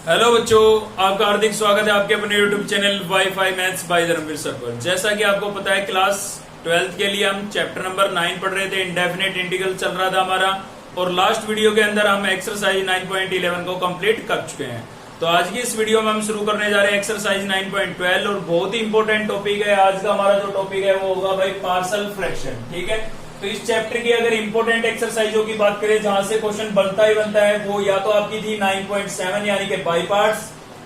Hello बच्चों, आपका हार्दिक स्वागत है आपके अपने YouTube channel wifi maths by Dharmveer sir पर। जैसा कि आपको पता है, क्लास 12th के लिए हम चैप्टर नंबर 9 पढ़ रहे थे। इंडेफिनेट इंटीग्रल चल रहा था हमारा, और लास्ट वीडियो के अंदर हम एक्सरसाइज 9.11 को कंप्लीट कर चुके हैं। तो आज की इस वीडियो में हम शुरू करने जा रहे हैं एक्सरसाइज 9.12, और बहुत ही इंपॉर्टेंट टॉपिक है। आज का हमारा जो टॉपिक है वो होगा भाई पार्शियल फ्रैक्शन। ठीक है, तो इस चैप्टर की अगर इंपॉर्टेंट एक्सरसाइजों की बात करें जहां से क्वेश्चन बनता ही बनता है, वो या तो आपकी थी 9.7 यानी कि बाई पार्ट्स,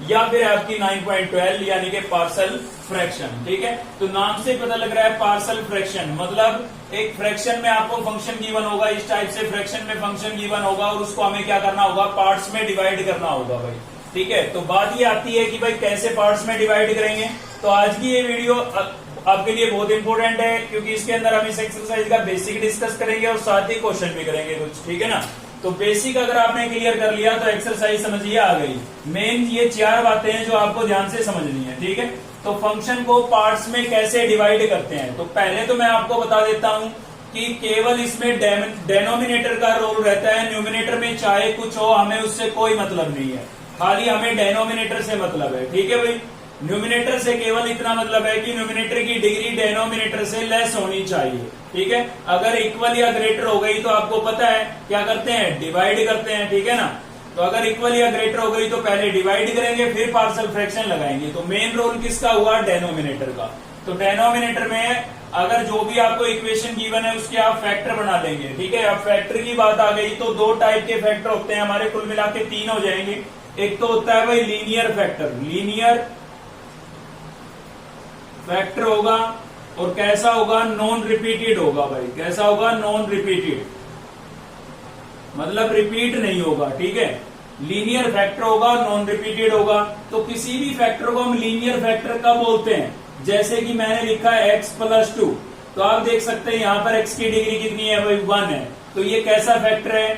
या फिर आपकी 9.12 यानी कि पार्शियल फ्रैक्शन। ठीक है, तो नाम से पता लग रहा है पार्शियल फ्रैक्शन मतलब एक फ्रैक्शन में आपको फंक्शन गिवन होगा, इस टाइप से फ्रैक्शन में फंक्शन गिवन होगा और उसको हमें क्या करना होगा, पार्ट्स में डिवाइड करना होगा भाई। ठीक है, तो बात ये आती है कि भाई कैसे पार्ट्स में डिवाइड करेंगे। तो आज की ये वीडियो आपके लिए बहुत इंपॉर्टेंट है, क्योंकि इसके अंदर हम इस एक्सरसाइज का बेसिक डिस्कस करेंगे और साथ ही क्वेश्चन भी करेंगे कुछ। ठीक है ना, तो बेसिक अगर आपने क्लियर कर लिया तो एक्सरसाइज समझिए आ गई। मेन ये 4 बातें हैं जो आपको ध्यान से समझनी है। ठीक है, तो फंक्शन को पार्ट्स में कैसे डिवाइड करते हैं, तो पहले तो मैं आपको बता देता हूं कि केवल इसमें डेनोमिनेटर का रोल रहता है। न्यूमिनेटर में चाहे कुछ हो, हमें उससे कोई मतलब नहीं है, खाली हमें डेनोमिनेटर से मतलब है। ठीक है भाई, न्यूमिनेटर से केवल इतना मतलब है कि न्यूमिनेटर की डिग्री डेनोमिनेटर से लेस होनी चाहिए। ठीक है, अगर इक्वल या ग्रेटर हो गई तो आपको पता है क्या करते हैं, डिवाइड करते हैं। ठीक है ना, तो अगर इक्वल या ग्रेटर हो गई तो पहले डिवाइड करेंगे फिर पार्शियल फ्रैक्शन लगाएंगे। तो मेन रोल किसका हुआ, डेनोमिनेटर का। तो डेनोमिनेटर में अगर जो भी आपको इक्वेशन गिवन है उसके आप फैक्टर बना लेंगे। ठीक है, अब फैक्टर की बात आ गई तो 2 टाइप के फैक्टर होते हैं हमारे, कुल मिला के 3 हो जाएंगे। एक तो होता है भाई लीनियर फैक्टर, लीनियर फैक्टर होगा, और कैसा होगा, नॉन रिपीटेड होगा भाई। कैसा होगा, नॉन रिपीटेड मतलब रिपीट नहीं होगा। ठीक है, लीनियर फैक्टर होगा, नॉन रिपीटेड होगा। तो किसी भी फैक्टर को हम लीनियर फैक्टर कब बोलते हैं, जैसे कि मैंने लिखा है x+2, तो आप देख सकते हैं यहां पर x की डिग्री कितनी है भाई, 1 है। तो ये कैसा फैक्टर है,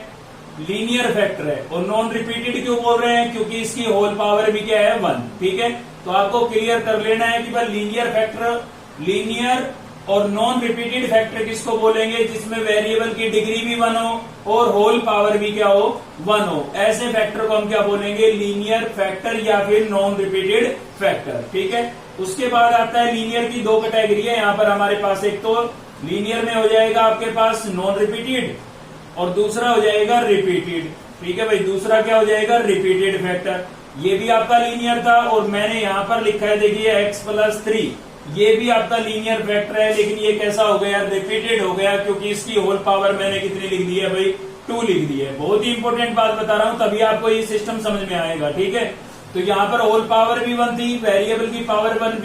लीनियर फैक्टर है। और नॉन रिपीटेड क्यों बोल रहे हैं, क्योंकि इसकी होल पावर भी क्या है, 1। ठीक है, तो आपको क्लियर कर लेना है कि भाई लीनियर फैक्टर, लीनियर और नॉन रिपीटेड फैक्टर किसको बोलेंगे, जिसमें वेरिएबल की डिग्री भी 1 हो और होल पावर भी क्या हो, 1 हो। ऐसे फैक्टर को हम क्या बोलेंगे, लीनियर फैक्टर या फिर नॉन रिपीटेड फैक्टर। ठीक है, उसके बाद आता है लीनियर की 2 कैटेगरी है यहाँ पर हमारे पास। एक तो लीनियर में हो जाएगा आपके पास नॉन रिपीटेड, और दूसरा हो जाएगा रिपीटेड। ठीक है भाई, दूसरा क्या हो जाएगा, रिपीटेड फैक्टर। ये भी आपका लीनियर था, और मैंने यहां पर लिखा है देखिए x+3, ये भी आपका लीनियर फैक्टर है, लेकिन ये कैसा हो गया, रिपीटेड हो गया, क्योंकि इसकी होल पावर मैंने कितनी लिख दी है भाई, 2 लिख दी है। बहुत ही इंपॉर्टेंट बात बता रहा हूं, तभी आपको ये सिस्टम समझ में आएगा। ठीक है, तो यहाँ पर होल पावर भी 1 थी, वेरिएबल की पावर 1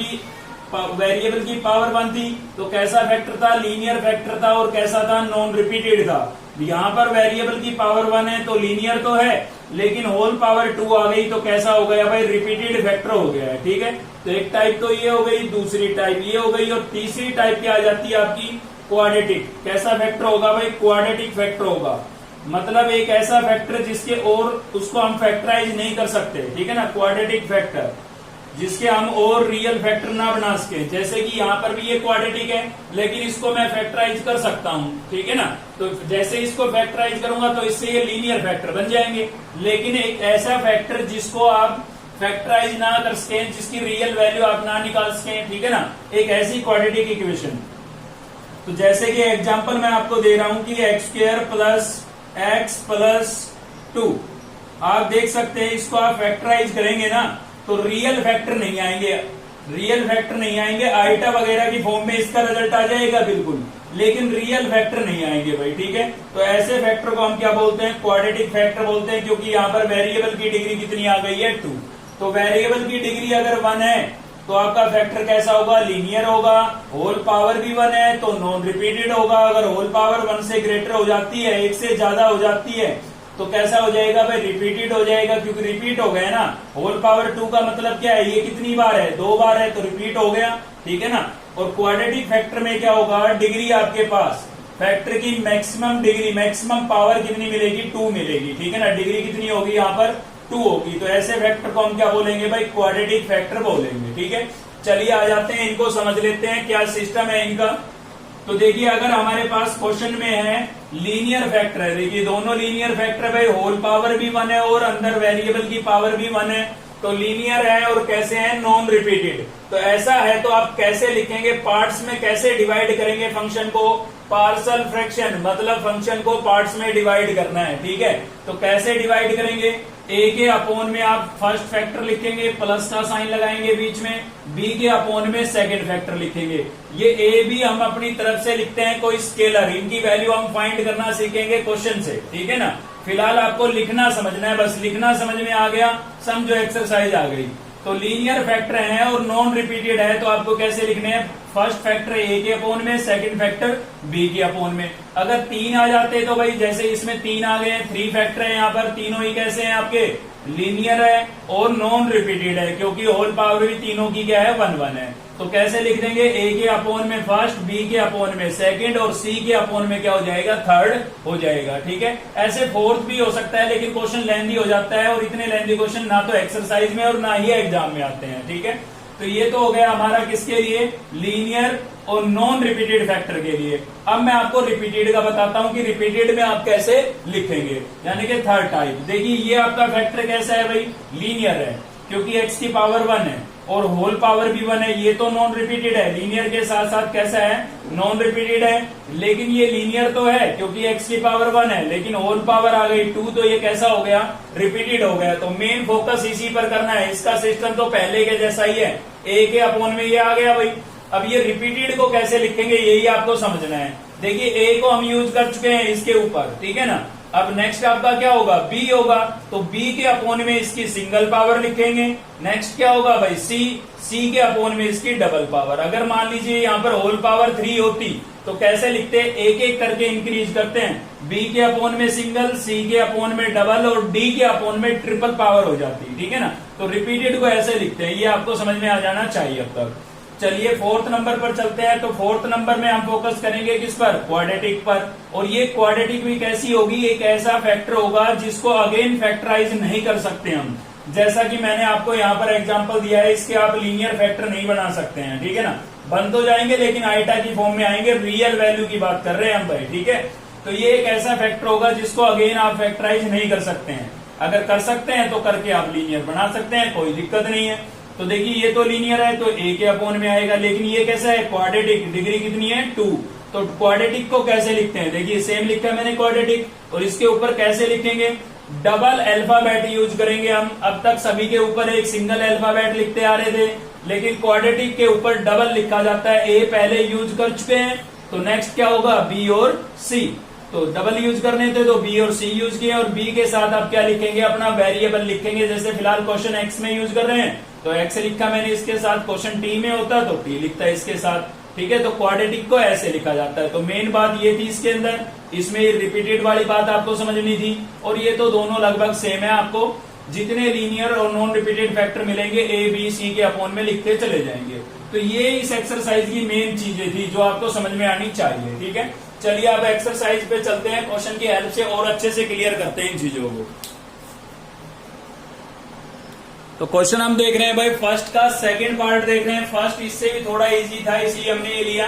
थी। तो कैसा फैक्टर था, लीनियर फैक्टर था, और कैसा था, नॉन रिपीटेड था। यहाँ पर वेरिएबल की पावर 1 है तो लीनियर तो है, लेकिन होल पावर 2 आ गई तो कैसा हो गया भाई, रिपीटेड फैक्टर हो गया है। ठीक है, तो एक टाइप तो ये हो गई, दूसरी टाइप ये हो गई, और तीसरी टाइप क्या आ जाती है आपकी, क्वाड्रेटिक। कैसा फैक्टर होगा भाई, क्वाड्रेटिक फैक्टर होगा, मतलब एक ऐसा फैक्टर जिसके और उसको हम फैक्टराइज नहीं कर सकते। ठीक है ना, क्वाड्रेटिक फैक्टर जिसके हम और रियल फैक्टर ना बना सके। जैसे कि यहाँ पर भी ये क्वाड्रेटिक है, लेकिन इसको मैं फैक्टराइज कर सकता हूँ। ठीक है ना, तो जैसे इसको फैक्टराइज करूंगा तो इससे ये लीनियर फैक्टर बन जाएंगे। लेकिन एक ऐसा फैक्टर जिसको आप फैक्टराइज ना कर सके, जिसकी रियल वैल्यू आप ना निकाल सके, ठीक है ना, एक ऐसी क्वाड्रेटिक इक्वेशन। तो जैसे कि एग्जाम्पल मैं आपको दे रहा हूं कि x² + x+2, आप देख सकते हैं इसको आप फैक्टराइज करेंगे ना तो रियल फैक्टर नहीं आएंगे, आइटा वगैरह की फॉर्म में इसका रिजल्ट आ जाएगा बिल्कुल, लेकिन रियल फैक्टर नहीं आएंगे भाई। ठीक है, तो ऐसे फैक्टर को हम क्या बोलते हैं, क्वाड्रेटिक फैक्टर बोलते हैं, क्योंकि यहाँ पर वेरिएबल की डिग्री कितनी आ गई है, 2। तो वेरिएबल की डिग्री अगर 1 है तो आपका फैक्टर कैसा होगा, लीनियर होगा। होल पावर भी 1 है तो नॉन रिपीटेड होगा। अगर होल पावर 1 से ग्रेटर हो जाती है, 1 से ज्यादा हो जाती है, तो कैसा हो जाएगा भाई, रिपीटेड हो जाएगा, क्योंकि रिपीट हो गया ना। होल पावर 2 का मतलब क्या है, ये कितनी बार है, 2 बार है, तो रिपीट हो गया। ठीक है ना, और क्वाड्रेटिक फैक्टर में क्या होगा, डिग्री आपके पास फैक्टर की मैक्सिमम डिग्री, मैक्सिमम पावर कितनी मिलेगी, 2 मिलेगी। ठीक है ना, डिग्री कितनी होगी यहाँ पर, 2 होगी। तो ऐसे फैक्टर को हम क्या बोलेंगे भाई, क्वाड्रेटिक फैक्टर बोलेंगे। ठीक है, चलिए आ जाते हैं, इनको समझ लेते हैं क्या सिस्टम है इनका। तो देखिए अगर हमारे पास क्वेश्चन में है लीनियर फैक्टर है, देखिए दोनों लीनियर फैक्टर भाई, होल पावर भी 1 है और अंदर वेरिएबल की पावर भी 1 है, तो लीनियर है और कैसे है, नॉन रिपीटेड। तो ऐसा है तो आप कैसे लिखेंगे, पार्ट्स में कैसे डिवाइड करेंगे फंक्शन को, पार्शल फ्रैक्शन, मतलब फंक्शन को पार्ट्स में डिवाइड करना है, ठीक है। तो कैसे डिवाइड करेंगे, ए के अपॉन में आप फर्स्ट फैक्टर लिखेंगे, प्लस का साइन लगाएंगे बीच में, बी के अपॉन में सेकंड फैक्टर लिखेंगे। ये ए बी हम अपनी तरफ से लिखते हैं कोई स्केलर, इनकी वैल्यू हम फाइंड करना सीखेंगे क्वेश्चन से, ठीक है ना। फिलहाल आपको लिखना समझना है, बस लिखना समझ में आ गया, समझो एक्सरसाइज आ गई। तो लीनियर फैक्टर है और नॉन रिपीटेड है, तो आपको कैसे लिखने हैं, फर्स्ट फैक्टर ए के अपॉन में, सेकंड फैक्टर बी के अपॉन में। अगर 3 आ जाते तो भाई जैसे इसमें 3 आ गए हैं, 3 फैक्टर है यहाँ पर, तीनों ही कैसे हैं आपके, लीनियर है और नॉन रिपीटेड है, क्योंकि होल पावर भी तीनों की क्या है, 1 1 है। तो कैसे लिख देंगे, ए के अपॉन में फर्स्ट, बी के अपॉन में सेकंड और सी के अपॉन में क्या हो जाएगा, थर्ड हो जाएगा, ठीक है। ऐसे फोर्थ भी हो सकता है, लेकिन क्वेश्चन लेंथी हो जाता है और इतने लेंथी क्वेश्चन ना तो एक्सरसाइज में और ना ही एग्जाम में आते हैं, ठीक है। तो ये तो हो गया हमारा किसके लिए, लीनियर और नॉन रिपीटेड फैक्टर के लिए। अब मैं आपको रिपीटेड का बताता हूं कि रिपीटेड में आप कैसे लिखेंगे, यानी कि थर्ड टाइप। देखिए ये आपका फैक्टर कैसा है भाई, लीनियर है, क्योंकि x की पावर 1 है और होल पावर भी 1 है, ये तो नॉन रिपीटेड है। लीनियर के साथ साथ कैसा है, नॉन रिपीटेड है, लेकिन ये लीनियर तो है क्योंकि x की पावर 1 है, लेकिन होल पावर आ गई 2, तो ये कैसा हो गया, रिपीटेड हो गया। तो मेन फोकस इसी पर करना है, इसका सिस्टम तो पहले के जैसा ही है, a के अपॉन में ये आ गया भाई। अब ये रिपीटेड को कैसे लिखेंगे यही आपको समझना है। देखिए a को हम यूज कर चुके हैं इसके ऊपर, ठीक है ना। अब नेक्स्ट आपका क्या होगा, b होगा, तो b के अपॉन में इसकी सिंगल पावर लिखेंगे। नेक्स्ट क्या होगा भाई, c के अपॉन में इसकी डबल पावर। अगर मान लीजिए यहाँ पर होल पावर 3 होती तो कैसे लिखते हैं, एक एक करके इंक्रीज करते हैं, b के अपॉन में सिंगल, c के अपॉन में डबल और d के अपॉन में ट्रिपल पावर हो जाती, ठीक है ना। तो रिपीटेड को ऐसे लिखते हैं, ये आपको समझ में आ जाना चाहिए अब तक। चलिए फोर्थ नंबर पर चलते हैं। तो फोर्थ नंबर में हम फोकस करेंगे किस पर, क्वाड्रेटिक पर। और ये क्वाड्रेटिक भी कैसी होगी, एक ऐसा फैक्टर होगा जिसको अगेन फैक्टराइज नहीं कर सकते हम। जैसा कि मैंने आपको यहाँ पर एग्जांपल दिया है, इसके आप लीनियर फैक्टर नहीं बना सकते हैं, ठीक है ना। बन तो जाएंगे लेकिन आइटा की फॉर्म में आएंगे, रियल वैल्यू की बात कर रहे हैं हम भाई, ठीक है। तो ये एक ऐसा फैक्टर होगा जिसको अगेन आप फैक्टराइज नहीं कर सकते हैं। अगर कर सकते हैं तो करके आप लीनियर बना सकते हैं, कोई दिक्कत नहीं है। तो देखिए ये तो लीनियर है तो a के अपॉन में आएगा, लेकिन ये कैसा है, क्वाड्रेटिक, डिग्री कितनी है, 2। तो क्वाड्रेटिक को कैसे लिखते हैं, देखिए सेम लिखा है मैंने क्वाड्रेटिक, और इसके ऊपर कैसे लिखेंगे, डबल अल्फाबेट यूज करेंगे हम। अब तक सभी के ऊपर एक सिंगल अल्फाबेट लिखते आ रहे थे, लेकिन क्वाड्रेटिक के ऊपर डबल लिखा जाता है। ए पहले यूज कर चुके हैं, तो नेक्स्ट क्या होगा, बी और सी। तो डबल यूज करने थे तो बी और सी यूज किए, और बी के साथ आप क्या लिखेंगे, अपना वेरिएबल लिखेंगे। जैसे फिलहाल क्वेश्चन एक्स में यूज कर रहे हैं तो एक्स लिखा मैंने इसके साथ, क्वेश्चन टी में होता तो टी लिखता है इसके साथ, ठीक है। तो क्वाड्रेटिक को ऐसे लिखा जाता है। तो मेन बात ये थी इसके अंदर, इसमें रिपीटेड वाली बात आपको समझनी थी। और ये तो दोनों लगभग सेम है, आपको जितने लीनियर और नॉन रिपीटेड फैक्टर मिलेंगे ए बी सी के अपॉन में लिखते चले जाएंगे। तो ये इस एक्सरसाइज की मेन चीजें थी जो आपको समझ में आनी चाहिए, ठीक है। चलिए अब एक्सरसाइज पे चलते हैं, क्वेश्चन की हेल्प से और अच्छे से क्लियर करते हैं इन चीजों को। तो क्वेश्चन हम देख रहे हैं भाई, फर्स्ट का सेकंड पार्ट देख रहे हैं। फर्स्ट इससे भी थोड़ा इजी था इसलिए हमने ये लिया,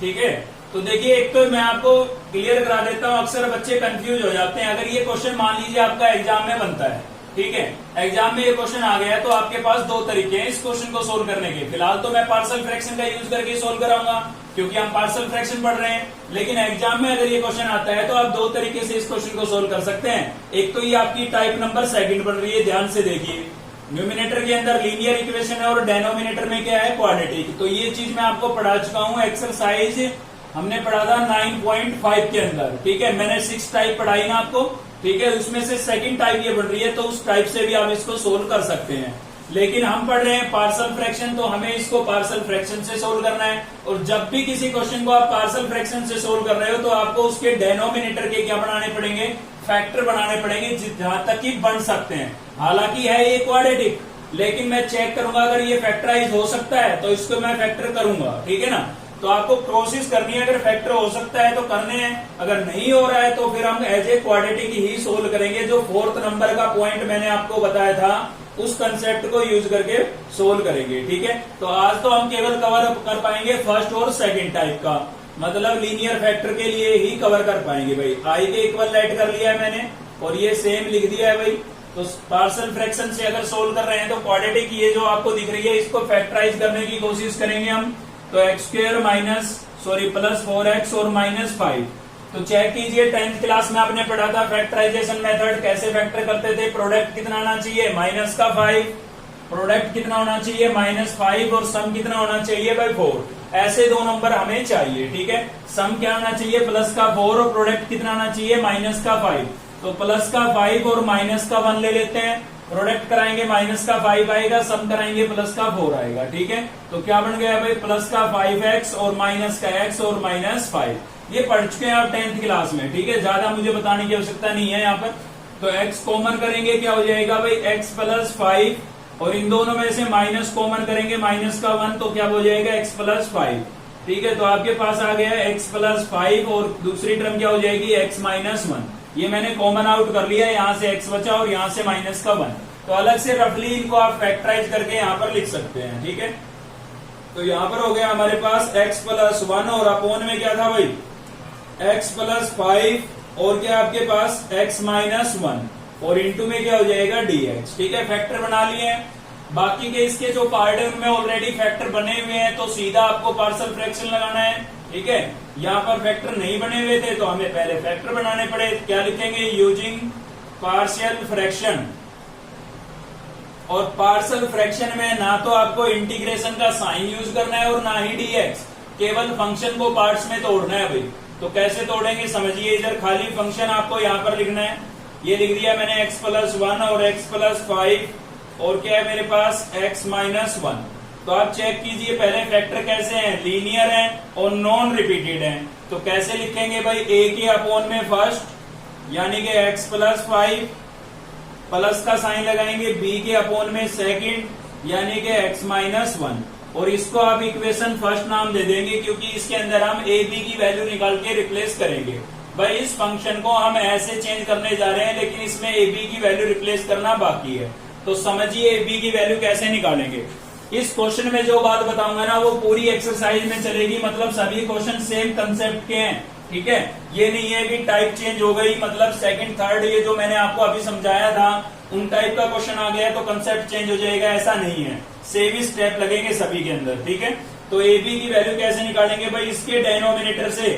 ठीक है। तो देखिए एक तो मैं आपको क्लियर करा देता हूँ, अक्सर बच्चे कंफ्यूज हो जाते हैं। अगर ये क्वेश्चन मान लीजिए आपका एग्जाम में बनता है, ठीक है, एग्जाम में ये क्वेश्चन आ गया है, तो आपके पास 2 तरीके हैं इस क्वेश्चन को सोल्व करने के। फिलहाल तो मैं पार्शियल फ्रैक्शन का यूज करके सोल्व कराऊंगा क्योंकि हम पार्शियल फ्रैक्शन पढ़ रहे हैं, लेकिन एग्जाम में अगर ये क्वेश्चन आता है तो आप 2 तरीके से इस क्वेश्चन को सोल्व कर सकते हैं। एक तो ये आपकी टाइप नंबर सेकंड बन रही है, ध्यान से देखिए। न्यूमिनेटर के अंदर लीनियर इक्वेशन है और डेनोमिनेटर में क्या है, क्वाड्रेटिक। तो ये चीज मैं आपको पढ़ा चुका हूँ, एक्सरसाइज हमने पढ़ा था 9.5 के अंदर, ठीक है। मैंने 6 टाइप पढ़ाई ना आपको, ठीक है। उसमें से सेकंड टाइप ये बन रही है, तो उस टाइप से भी आप इसको सोल्व कर सकते हैं। लेकिन हम पढ़ रहे हैं पार्शियल फ्रैक्शन, तो हमें इसको पार्शियल फ्रैक्शन से सोल्व करना है। और जब भी किसी क्वेश्चन को आप पार्शियल फ्रैक्शन से सोल्व कर रहे हो तो आपको उसके डेनोमिनेटर के क्या बनाने पड़ेंगे, फैक्टर बनाने पड़ेंगे, जहां तक कि बन सकते हैं। हालांकि है ये क्वाड्रेटिक, लेकिन मैं चेक करूंगा अगर ये फैक्टराइज हो सकता है तो इसको मैं फैक्टर करूंगा, ठीक है ना। तो आपको कोशिश करनी है, अगर फैक्टर हो सकता है तो करने हैं, अगर नहीं हो रहा है तो फिर हम एज ए क्वाड्रेटिक ही सोल्व करेंगे। जो 4th नंबर का पॉइंट मैंने आपको बताया था उस कंसेप्ट को यूज करके सोल्व करेंगे, ठीक है। तो आज तो हम केवल कवर कर पाएंगे फर्स्ट और सेकंड टाइप का। मतलब लीनियर फैक्टर के लिए ही कवर कर पाएंगे भाई। आई के इक्वल लेट कर लिया है मैंने और ये सेम लिख दिया है भाई। तो पार्शियल फ्रैक्शन से अगर सोल्व कर रहे हैं तो क्वाड्रेटिक ये जो आपको दिख रही है इसको फैक्टराइज करने की कोशिश करेंगे हम। तो एक्स स्क्वायर प्लस 4x और -5। तो चेक कीजिए 10th क्लास में आपने पढ़ा था फैक्टराइजेशन मेथड कैसे फैक्टर करते थे। प्रोडक्ट कितना आना चाहिए -5, प्रोडक्ट कितना होना चाहिए -5 और सम कितना होना चाहिए भाई 4। ऐसे दो नंबर हमें चाहिए, ठीक है। सम क्या आना चाहिए +4 और प्रोडक्ट कितना आना चाहिए -5। तो +5 और -1 ले लेते हैं। प्रोडक्ट कराएंगे -5 आएगा, सम कराएंगे +4 आएगा, ठीक है। तो क्या बन गया भाई +5x और -x और -5। ये पढ़ चुके हैं आप 10th क्लास में, ठीक है। ज्यादा मुझे बताने की आवश्यकता नहीं है यहाँ पर। तो x कॉमन करेंगे क्या हो जाएगा भाई x +5 और इन दोनों में से माइनस कॉमन करेंगे -1 तो क्या हो जाएगा x +5, ठीक है। तो आपके पास आ गया x +5 और दूसरी टर्म क्या हो जाएगी x -1। ये मैंने कॉमन आउट कर लिया है, यहाँ से x बचा और यहाँ से -1। तो अलग से रफली इनको आप फैक्टराइज करके यहाँ पर लिख सकते हैं, ठीक है। तो यहाँ पर हो गया हमारे पास x +1 और अपोन में क्या था भाई x +5 और क्या आपके पास x -1 और इंटू में क्या हो जाएगा dx, ठीक है। फैक्टर बना लिए हैं। बाकी के इसके जो पार्ट है उनमें ऑलरेडी फैक्टर बने हुए हैं तो सीधा आपको पार्शियल फ्रैक्शन लगाना है, ठीक है। यहाँ पर फैक्टर नहीं बने हुए थे तो हमें पहले फैक्टर बनाने पड़े। क्या लिखेंगे यूजिंग पार्शियल फ्रैक्शन। और पार्शियल फ्रैक्शन में ना तो आपको इंटीग्रेशन का साइन यूज करना है और ना ही dx, केवल फंक्शन को पार्ट्स में तोड़ना है भाई। तो कैसे तोड़ेंगे समझिए। इधर खाली फंक्शन आपको यहाँ पर लिखना है। ये लिख दिया मैंने x +1 और x +5 और क्या है मेरे पास x -1। तो आप चेक कीजिए पहले फैक्टर कैसे हैं, लीनियर हैं और नॉन रिपीटेड हैं। तो कैसे लिखेंगे भाई a के अपोन में फर्स्ट यानी कि x +5 प्लस का साइन लगाएंगे, b के अपोन में सेकंड यानी कि x -1 और इसको आप इक्वेशन फर्स्ट नाम दे देंगे क्योंकि इसके अंदर हम a b की वैल्यू निकाल के रिप्लेस करेंगे। भाई इस फंक्शन को हम ऐसे चेंज करने जा रहे हैं लेकिन इसमें a b की वैल्यू रिप्लेस करना बाकी है। तो समझिए a b की वैल्यू कैसे निकालेंगे। इस क्वेश्चन में जो बात बताऊंगा ना वो पूरी एक्सरसाइज में चलेगी, मतलब सभी क्वेश्चन सेम कंसेप्ट के हैं, ठीक है। ये नहीं है कि टाइप चेंज हो गई, मतलब सेकंड थर्ड ये जो मैंने आपको अभी समझाया था उन टाइप का क्वेश्चन आ गया तो कंसेप्ट चेंज हो जाएगा, ऐसा नहीं है। सेम ही स्टेप लगेंगे सभी के अंदर, ठीक है। तो ए बी की वैल्यू कैसे निकालेंगे भाई, इसके डेनोमिनेटर से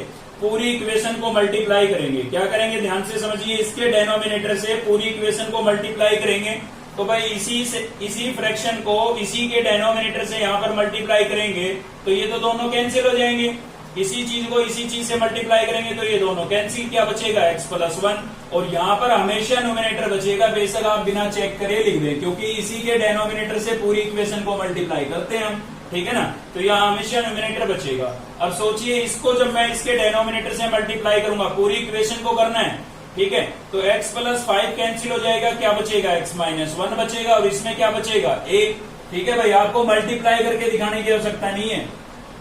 पूरी इक्वेशन को मल्टीप्लाई करेंगे। क्या करेंगे ध्यान से समझिए, इसके डेनोमिनेटर से पूरी इक्वेशन को मल्टीप्लाई करेंगे। तो भाई इसी फ्रैक्शन को इसी के डेनोमिनेटर से यहाँ पर मल्टीप्लाई करेंगे तो ये तो दोनों कैंसिल हो जाएंगे। इसी चीज को इसी चीज से मल्टीप्लाई करेंगे तो ये दोनों कैंसिल, क्या बचेगा x +1 और यहाँ पर हमेशा न्यूमिनेटर बचेगा। बेशक आप बिना चेक करे लिख दें क्योंकि इसी के डेनोमिनेटर से पूरी इक्वेशन को मल्टीप्लाई करते हैं हम, ठीक है ना। तो यहाँ हमेशा न्यूमिनेटर बचेगा। अब सोचिए इसको जब मैं इसके डेनोमिनेटर से मल्टीप्लाई करूंगा पूरी इक्वेशन को करना है, ठीक है। तो x +5 कैंसिल हो जाएगा, क्या बचेगा x -1 बचेगा और इसमें क्या बचेगा a, ठीक है भाई। आपको मल्टीप्लाई करके दिखाने की आवश्यकता नहीं है।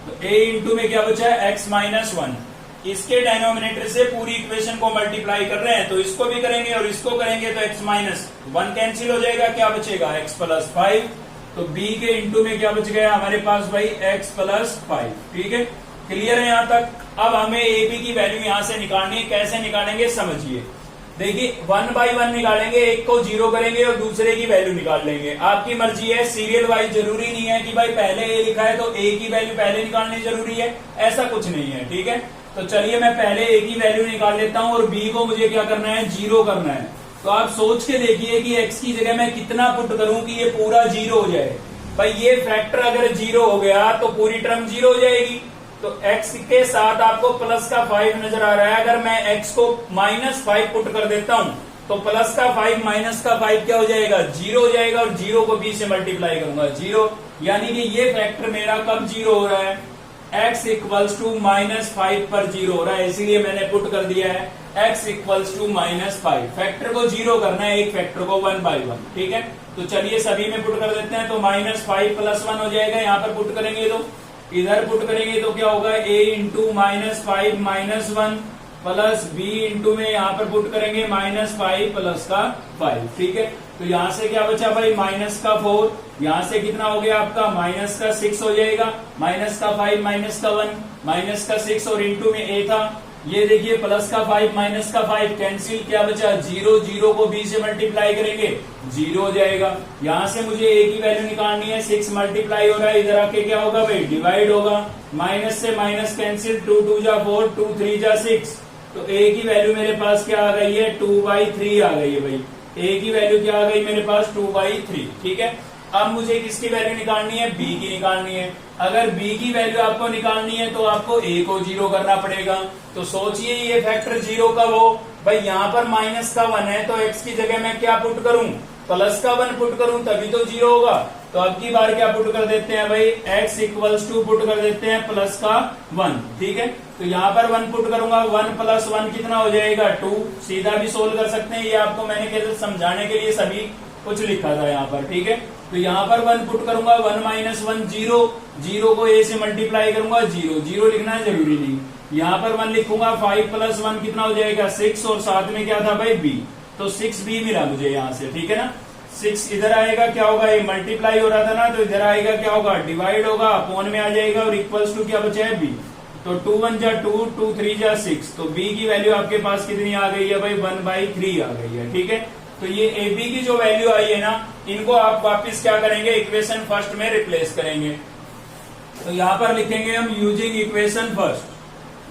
तो a इंटू में क्या बचा है x -1, इसके डेनोमिनेटर से पूरी इक्वेशन को मल्टीप्लाई कर रहे हैं तो इसको भी करेंगे और इसको करेंगे तो x -1 कैंसिल हो जाएगा, क्या बचेगा x +5। तो b के इंटू में क्या बच गया हमारे पास भाई x +5, ठीक है। क्लियर है यहाँ तक। अब हमें ए बी की वैल्यू यहाँ से निकालनी है, कैसे निकालेंगे समझिए। देखिए 1 बाय 1 निकालेंगे, एक को 0 करेंगे और दूसरे की वैल्यू निकाल लेंगे। आपकी मर्जी है, सीरियल वाइज जरूरी नहीं है कि भाई पहले ए लिखा है तो ए की वैल्यू पहले निकालनी जरूरी है, ऐसा कुछ नहीं है, ठीक है। तो चलिए मैं पहले ए की वैल्यू निकाल लेता हूँ और बी को मुझे क्या करना है 0 करना है। तो आप सोच के देखिए कि x की जगह मैं कितना पुट करूं कि ये पूरा 0 हो जाए। भाई ये फैक्टर अगर 0 हो गया तो पूरी टर्म 0 हो जाएगी। तो x के साथ आपको प्लस का 5 नजर आ रहा है, अगर मैं x को -5 पुट कर देता हूं तो प्लस का 5 माइनस का 5 क्या हो जाएगा 0 हो जाएगा और 0 को b से मल्टीप्लाई करूंगा 0, यानी कि ये फैक्टर मेरा कब 0 हो रहा है x -5 पर 0 हो रहा है, इसीलिए मैंने पुट कर दिया है x -5। फैक्टर को 0 करना है, एक फैक्टर को 1 बाय 1, ठीक है। तो चलिए सभी में पुट कर देते हैं। तो -5 + 1 हो जाएगा, यहाँ पर पुट करेंगे तो इधर पुट करेंगे तो क्या होगा a into -5 -1 plus B into में यहाँ पर पुट करेंगे -5 प्लस का 5, ठीक है। तो यहाँ से क्या बचा भाई -4, यहाँ से कितना हो गया आपका -6 हो जाएगा, -5 -1 -6 और इंटू में a था, ये देखिए +5 -5 कैंसिल, क्या बचा 0, 0 को b से मल्टीप्लाई करेंगे 0 हो जाएगा। यहां से मुझे a की वैल्यू निकालनी है, 6 मल्टीप्लाई हो रहा है, इधर आके क्या होगा भाई डिवाइड होगा, माइनस से माइनस कैंसिल, 2 2 जा 4, 2 3 जा 6, तो a की वैल्यू मेरे पास क्या आ गई है 2/3 आ गई है भाई, a की वैल्यू क्या आ गई मेरे पास 2/3, ठीक है। अब मुझे किसकी वैल्यू निकालनी है, b की निकालनी है। अगर b की वैल्यू आपको निकालनी है तो आपको a को 0 करना पड़ेगा। तो सोचिए ये फैक्टर 0 का हो भाई, यहाँ पर -1 है तो x की जगह मैं क्या पुट करूं, +1 पुट करूं तभी तो 0 होगा। तो अब की बार क्या पुट कर देते हैं भाई, x इक्वल्स टू पुट कर देते हैं +1, ठीक है। तो यहाँ पर 1 पुट करूंगा, 1 + 1 कितना हो जाएगा 2, सीधा भी सोल्व कर सकते हैं, ये आपको मैंने कैसे समझाने के लिए सभी कुछ लिखा था यहाँ पर, ठीक है। तो यहाँ पर 1 पुट करूंगा, 1 - 1 0, 0 को a से मल्टीप्लाई करूंगा 0, 0 लिखना है जरूरी नहीं। यहाँ पर 1 लिखूंगा, 5 + 1 कितना हो जाएगा 6, और साथ में क्या था भाई b, तो 6b मिला मुझे यहाँ से, ठीक है ना। 6 इधर आएगा, क्या होगा ये मल्टीप्लाई हो रहा था ना, तो इधर आएगा क्या होगा डिवाइड होगा, अपॉन में आ जाएगा, और इक्वल्स टू क्या बचा है b, तो 2 1 जा 2, 2 3 जा 6, तो b की वैल्यू आपके पास कितनी आ गई है भाई 1/3 आ गई है, ठीक है। तो ये ab की जो वैल्यू आई है ना, इनको आप वापस क्या करेंगे इक्वेशन फर्स्ट में रिप्लेस करेंगे। तो यहां पर लिखेंगे हम using equation first,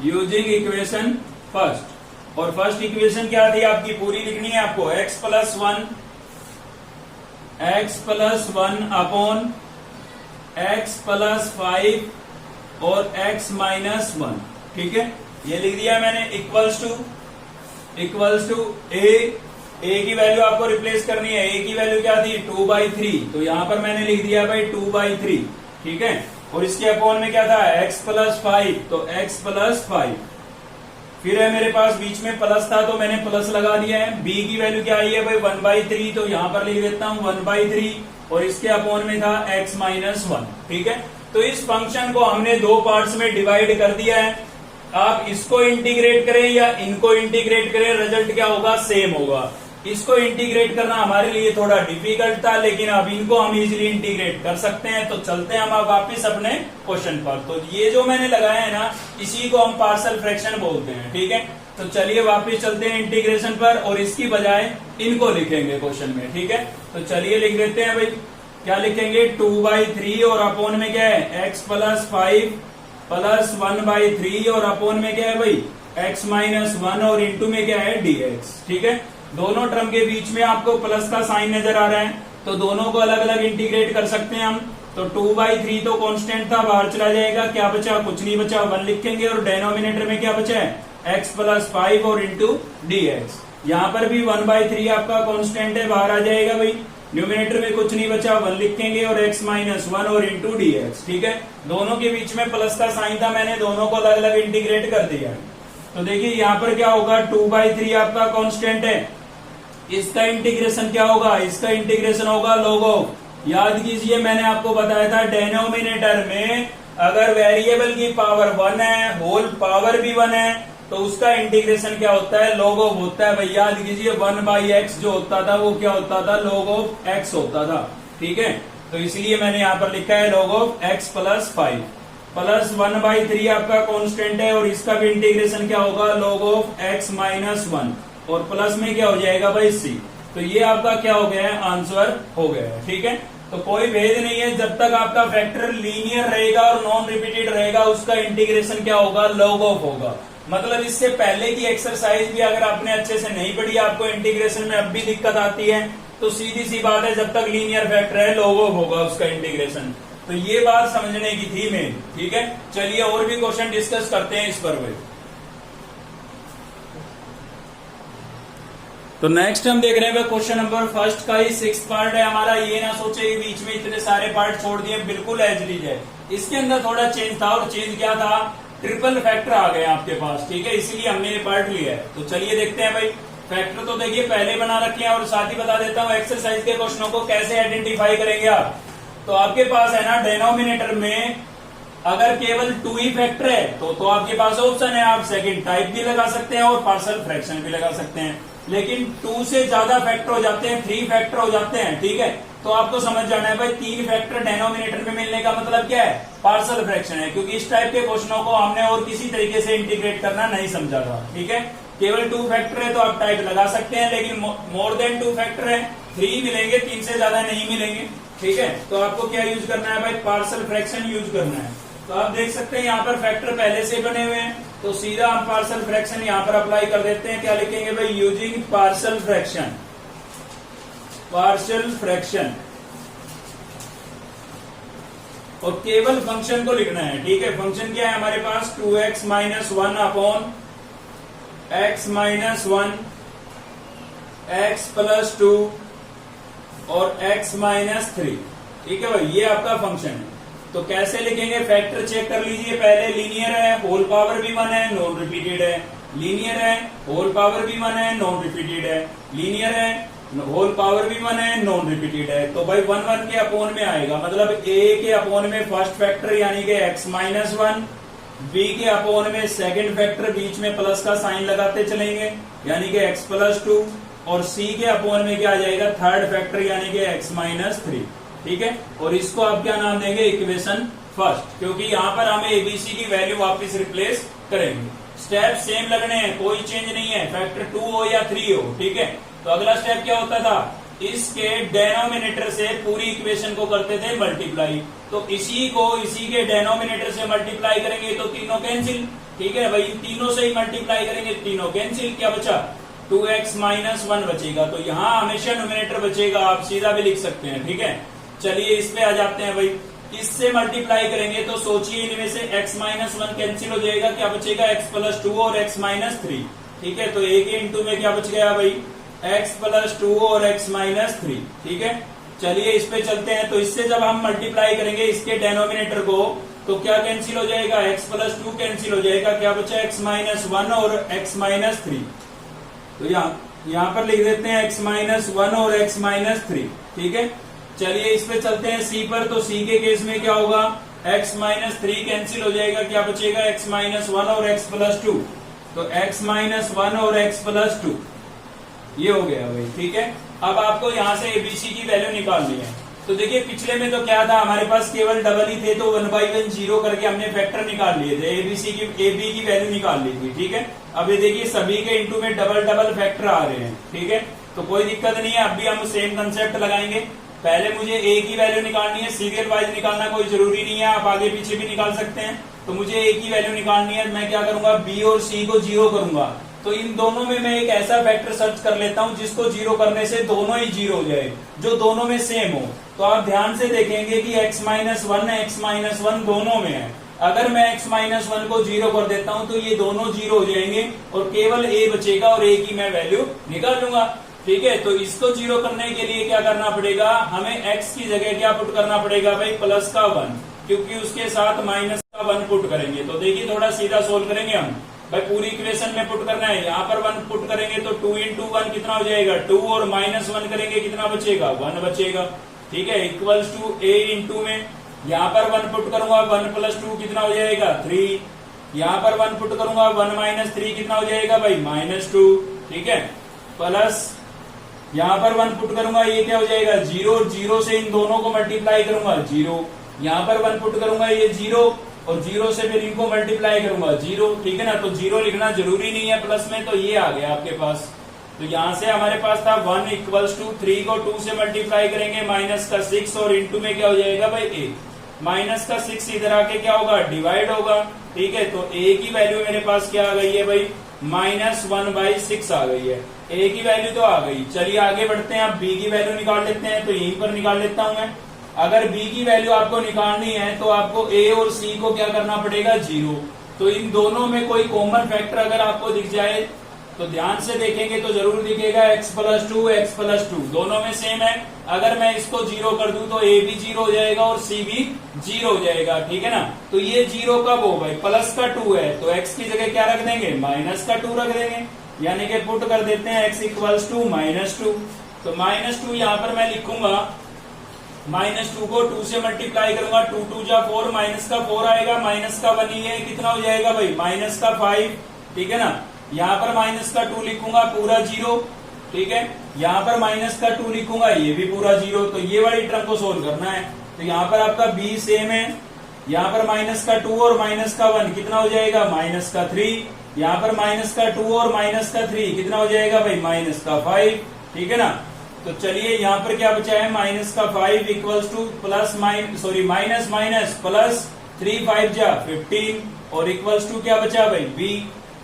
using equation first, और फर्स्ट इक्वेशन क्या थी आपकी पूरी लिखनी है आपको, x + 1 अपॉन x + 5 और x - 1, ठीक है। ये लिख दिया मैंने, इक्वल्स टू a की वैल्यू आपको रिप्लेस करनी है, a की वैल्यू क्या थी 2/3, तो यहां पर मैंने लिख दिया भाई 2/3, ठीक है। और इसके अपॉन में क्या था x + 5, तो x + 5, फिर है मेरे पास बीच में प्लस था तो मैंने प्लस लगा दिया है। b की वैल्यू क्या आई है भाई 1/3, तो यहां पर लिख देता हूं 1/3, और इसके अपॉन में था x - 1, ठीक है। तो इस फंक्शन को हमने दो पार्ट्स में डिवाइड कर दिया है। आप इसको इंटीग्रेट करें या इनको इंटीग्रेट करें, रिजल्ट क्या होगा सेम होगा। इसको इंटीग्रेट करना हमारे लिए थोड़ा डिफिकल्ट था, लेकिन अब इनको हम इजीली इंटीग्रेट कर सकते हैं। तो चलते हैं हम वापस अपने क्वेश्चन पर। तो ये जो मैंने लगाया है ना, इसी को हम पार्शियल फ्रैक्शन बोलते हैं, ठीक है। तो चलिए वापस चलते हैं इंटीग्रेशन पर, और इसकी बजाय इनको लिखेंगे क्वेश्चन में, ठीक है। तो चलिए लिख देते हैं भाई, क्या लिखेंगे 2/3, और अपॉन में क्या है x + 5 + 1/3, और अपॉन में क्या है भाई x - 1, और इंटू में क्या है dx, ठीक है। दोनों टर्म के बीच में आपको प्लस का साइन नजर आ रहा है, तो दोनों को अलग अलग इंटीग्रेट कर सकते हैं हम। तो 2/3 तो कांस्टेंट था, बाहर चला जाएगा, क्या बचा कुछ नहीं बचा, 1 लिखेंगे, और डिनोमिनेटर में क्या बचा है x + 5 और इंटू dx। यहाँ पर भी 1/3 आपका कांस्टेंट है, बाहर आ जाएगा भाई, न्यूमिनेटर में कुछ नहीं बचा, 1 लिखेंगे, और x - 1 और इंटू dx, ठीक है। दोनों के बीच में प्लस का साइन था, मैंने दोनों को अलग अलग इंटीग्रेट कर दिया। तो देखिए यहाँ पर क्या होगा 2/3 आपका कांस्टेंट है, इसका इंटीग्रेशन क्या होगा, इसका इंटीग्रेशन होगा log ऑफ। याद कीजिए मैंने आपको बताया था डेनोमिनेटर में अगर वेरिएबल की पावर 1 है, होल पावर भी 1 है, तो उसका इंटीग्रेशन क्या होता है log ऑफ होता है भाई। याद कीजिए 1/x जो होता था वो क्या होता था log ऑफ x होता था, ठीक है। तो इसलिए मैंने यहाँ पर लिखा है log ऑफ x + 5 प्लस 1/3 आपका कांस्टेंट है, और इसका भी इंटीग्रेशन क्या होगा log ऑफ x - 1, और प्लस में क्या हो जाएगा भाई c। तो ये आपका क्या हो गया है आंसर हो गया है, ठीक है। तो कोई भेद नहीं है, जब तक आपका फैक्टर लीनियर रहेगा और नॉन रिपीटेड रहेगा, उसका इंटीग्रेशन क्या होगा log ऑफ होगा। मतलब इससे पहले की एक्सरसाइज भी अगर आपने अच्छे से नहीं पढ़ी, आपको इंटीग्रेशन में अब भी दिक्कत आती है, तो सीधी सी बात है जब तक लीनियर फैक्टर है log ऑफ होगा उसका इंटीग्रेशन। तो ये बात समझने की थी मेन, ठीक है। चलिए और भी क्वेश्चन डिस्कस करते हैं इस पर भाई। तो नेक्स्ट हम देख रहे हैं क्वेश्चन नंबर फर्स्ट का ही 6th पार्ट है हमारा। ये ना सोचे कि बीच में इतने सारे पार्ट छोड़ दिए, बिल्कुल एज इट इज है। इसके अंदर थोड़ा चेंज था, और चेंज क्या था, ट्रिपल फैक्टर आ गए आपके पास, ठीक है, इसीलिए हमने ये पार्ट लिया है। तो चलिए देखते हैं भाई, फैक्टर तो देखिए पहले बना रखे हैं, और साथ ही बता देता हूँ एक्सरसाइज के क्वेश्चनों को कैसे आइडेंटिफाई करेंगे आप। तो आपके पास है ना डेनोमिनेटर में अगर केवल 2 ही फैक्टर है तो आपके पास ऑप्शन है, आप सेकंड टाइप भी लगा सकते हैं और पार्शियल फ्रैक्शन भी लगा सकते हैं। लेकिन 2 से ज्यादा फैक्टर हो जाते हैं, 3 फैक्टर हो जाते हैं, ठीक है, तो आपको समझ जाना है भाई 3 फैक्टर डेनोमिनेटर में मिलने का मतलब क्या है, पार्शियल फ्रैक्शन है। क्योंकि इस टाइप के क्वेश्चनों को हमने और किसी तरीके से इंटीग्रेट करना नहीं समझा था, ठीक है। केवल 2 फैक्टर है तो आप टाइप लगा सकते हैं, लेकिन मोर देन 2 फैक्टर है 3 मिलेंगे, 3 से ज्यादा नहीं मिलेंगे, ठीक है। तो आपको क्या यूज करना है भाई, पार्शियल फ्रैक्शन यूज करना है। तो आप देख सकते हैं यहाँ पर फैक्टर पहले से बने हुए हैं, तो सीधा हम पार्शियल फ्रैक्शन यहाँ पर अप्लाई कर देते हैं। क्या लिखेंगे भाई, using partial fraction, partial fraction, और केवल फंक्शन को लिखना है, ठीक है। फंक्शन क्या है हमारे पास, 2x minus 1 upon x minus 1, x plus 2 और x माइनस 3, ठीक है भाई, ये आपका फंक्शन है। तो कैसे लिखेंगे, फैक्टर चेक कर लीजिए पहले। लीनियर है, होल पावर भी 1 है, नॉन रिपीटेड है। लीनियर है, होल पावर भी 1 है, नॉन रिपीटेड है। लीनियर है, होल पावर भी 1 है, नॉन रिपीटेड है। तो भाई 1 1 के अपोन में आएगा, मतलब a के अपोन में फर्स्ट फैक्टर यानी कि x माइनस 1, b के अपोन में सेकंड फैक्टर, बीच में प्लस का साइन लगाते चलेंगे यानी कि x प्लस 2, और c के अपोन में क्या आ जाएगा, थर्ड फैक्टर यानी कि x माइनस 3, ठीक है। और इसको आप क्या नाम देंगे, इक्वेशन फर्स्ट, क्योंकि यहाँ पर हमें एबीसी की वैल्यू वापस रिप्लेस करेंगे। स्टेप सेम लगने हैं, कोई चेंज नहीं है, फैक्टर 2 हो या 3 हो, ठीक है। तो अगला स्टेप क्या होता था, इसके डेनोमिनेटर से पूरी इक्वेशन को करते थे मल्टीप्लाई। तो इसी के डेनोमिनेटर से मल्टीप्लाई करेंगे तो तीनों कैंसिल, ठीक है भाई, तीनों से ही मल्टीप्लाई करेंगे, तीनों कैंसिल, क्या बचा, 2x माइनस 1 बचेगा। तो यहाँ हमेशा न्यूमिनेटर बचेगा, आप सीधा भी लिख सकते हैं, ठीक है। चलिए इस पे आ जाते हैं भाई, इससे मल्टीप्लाई करेंगे तो सोचिए इनमें से x माइनस 1 कैंसिल हो जाएगा, क्या बचेगा, x प्लस 2 और x माइनस 3, ठीक है। तो a के इंटू में क्या बच गया भाई, x प्लस 2 और x माइनस 3, ठीक है। चलिए इस पे चलते हैं। तो इससे जब हम मल्टीप्लाई करेंगे इसके डेनोमिनेटर को, तो क्या कैंसिल हो जाएगा, x प्लस 2 कैंसिल हो जाएगा, क्या बचा, x माइनस 1 और x माइनस 3। तो यहाँ पर लिख देते हैं x माइनस 1 और x माइनस 3, ठीक है। चलिए इस पे चलते हैं c पर। तो c के केस में क्या होगा, x माइनस 3 कैंसिल हो जाएगा, क्या बचेगा, x माइनस 1 और x प्लस 2। तो x माइनस 1 और x प्लस 2 ये हो गया भाई, ठीक है। अब आपको यहाँ से एबीसी की वैल्यू निकालनी है। तो देखिए पिछले में तो क्या था, हमारे पास केवल डबल ही थे, तो 1/1 0 करके हमने फैक्टर निकाल लिए थे, एबीसी की AB की वैल्यू निकाल ली थी, ठीक है। अब ये देखिए सभी के इंटू में डबल डबल फैक्टर आ रहे हैं, ठीक है। तो कोई दिक्कत नहीं है, अब भी हम सेम कंसेप्ट लगाएंगे। पहले मुझे a की वैल्यू निकालनी है, सीरियल वाइज निकालना कोई जरूरी नहीं है, आप आगे पीछे भी निकाल सकते हैं। तो मुझे a की वैल्यू निकालनी है, मैं क्या करूंगा, b और c को 0 करूंगा। तो इन दोनों में मैं एक ऐसा फैक्टर सर्च कर लेता हूं जिसको 0 करने से दोनों ही 0 हो जाए, जो दोनों में सेम हो। तो आप ध्यान से देखेंगे कि x माइनस 1 x माइनस 1 दोनों में है। अगर मैं x माइनस 1 को 0 कर देता हूं तो ये दोनों 0 हो जाएंगे और केवल a बचेगा और a की मैं वैल्यू निकाल लूंगा, ठीक है। तो इसको 0 करने के लिए क्या करना पड़ेगा, हमें x की जगह क्या पुट करना पड़ेगा भाई, प्लस का 1, क्योंकि उसके साथ माइनस का 1 पुट करेंगे। तो देखिए थोड़ा सीधा सोल्व करेंगे हम भाई, पूरी इक्वेशन में पुट करना है। यहाँ पर 1 पुट करेंगे तो 2 इंटू 1 कितना हो जाएगा, 2, और माइनस 1 करेंगे कितना बचेगा, 1 बचेगा, ठीक है। इक्वल्स टू a इंटू में यहाँ पर 1 पुट करूंगा, 1 प्लस 2 कितना हो जाएगा, 3। यहाँ पर 1 पुट करूंगा, 1 माइनस 3 कितना हो जाएगा भाई, -2, ठीक है। प्लस यहाँ पर 1 पुट करूंगा, ये क्या हो जाएगा, 0, 0 से इन दोनों को मल्टीप्लाई करूंगा, 0। यहाँ पर 1 पुट करूंगा, ये 0, और 0 से फिर इनको मल्टीप्लाई करूंगा, 0, ठीक है ना। तो 0 लिखना जरूरी नहीं है प्लस में, तो ये आ गया आपके पास। तो यहाँ से हमारे पास था 1 इक्वल्स टू 3 को 2 से मल्टीप्लाई करेंगे, माइनस का 6, और इंटू में क्या हो जाएगा भाई, a। माइनस का 6 इधर आके क्या होगा, डिवाइड होगा, ठीक है। तो a की वैल्यू मेरे पास क्या आ गई है भाई, -1/6 आ गई है। a की वैल्यू तो आ गई। चलिए आगे बढ़ते हैं, अब b की वैल्यू निकाल लेते हैं। तो यहीं पर निकाल लेता हूं मैं। अगर b की वैल्यू आपको निकालनी है तो आपको a और c को क्या करना पड़ेगा, 0। तो इन दोनों में कोई कॉमन फैक्टर अगर आपको दिख जाए तो ध्यान से देखेंगे तो जरूर दिखेगा, x प्लस 2 दोनों में सेम है। अगर मैं इसको 0 कर दूं तो a भी 0 हो जाएगा और c भी 0 हो जाएगा, ठीक है ना। तो ये 0 कब हो भाई, प्लस का 2 है, तो x की जगह क्या रख देंगे, माइनस का 2 रख देंगे, यानी कि पुट कर देते हैं x इक्वल्स टू -2। तो -2 यहाँ पर मैं लिखूंगा, -2 को 2 से मल्टीप्लाई करूंगा, 2 2 जा 4, माइनस का 4 आएगा, माइनस का 1 ही है, कितना हो जाएगा भाई माइनस का 5, ठीक है ना। यहाँ पर माइनस का 2 लिखूंगा पूरा 0, ठीक है। यहाँ पर माइनस का 2 लिखूंगा, ये भी पूरा 0, तो ये वाली टर्म को सोल्व करना है। तो यहाँ पर आपका b सेम है, यहाँ पर माइनस का 2 और माइनस का 1 कितना हो जाएगा माइनस का 3, यहाँ पर माइनस का 2 और माइनस का 3 कितना हो जाएगा भाई माइनस का 5, ठीक है ना। तो चलिए यहाँ पर क्या बचा है माइनस का 5 equals two plus minus minus plus 3 5 जा 15 और इक्वल्स टू क्या बचा भाई b।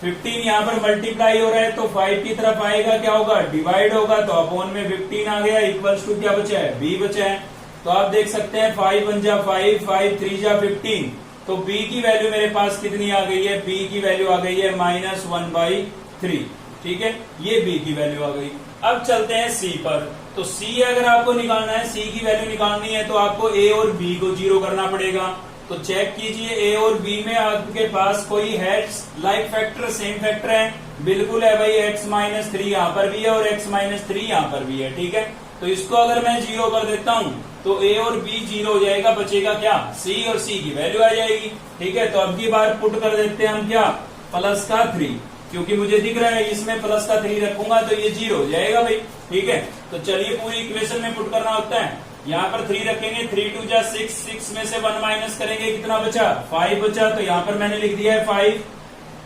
15 यहाँ पर मल्टीप्लाई हो रहा है तो 5 की तरफ आएगा, क्या होगा डिवाइड होगा, तो अपॉन में 15 आ गया, इक्वल्स टू क्या बचा है b बचा है। तो आप देख सकते हैं 5 1 जा 5, 5 3 जा 15, तो b की वैल्यू मेरे पास कितनी आ गई है, b की वैल्यू आ गई है -1/3, ठीक है, ये b की वैल्यू आ गई। अब चलते हैं c पर। तो c अगर आपको निकालना है, c की वैल्यू निकालनी है तो आपको a और b को 0 करना पड़ेगा। तो चेक कीजिए a और b में आपके पास कोई है लाइक फैक्टर, सेम फैक्टर है, बिल्कुल है भाई, x-3 यहाँ पर भी है और x-3 यहाँ पर भी है, ठीक है। तो इसको अगर मैं 0 कर देता हूँ तो a और b 0 हो जाएगा, बचेगा क्या c और c की वैल्यू आ जाएगी, ठीक है। तो अब की बार पुट कर देते हैं हम क्या प्लस का 3, क्योंकि मुझे दिख रहा है इसमें प्लस का 3 रखूंगा तो ये 0 हो जाएगा भाई, ठीक है। तो चलिए पूरी इक्वेशन में पुट करना होता है, यहाँ पर 3 रखेंगे, 3 2 जा 6, 6 में से 1 माइनस करेंगे, कितना बचा 5 बचा, तो यहाँ पर मैंने लिख दिया है 5,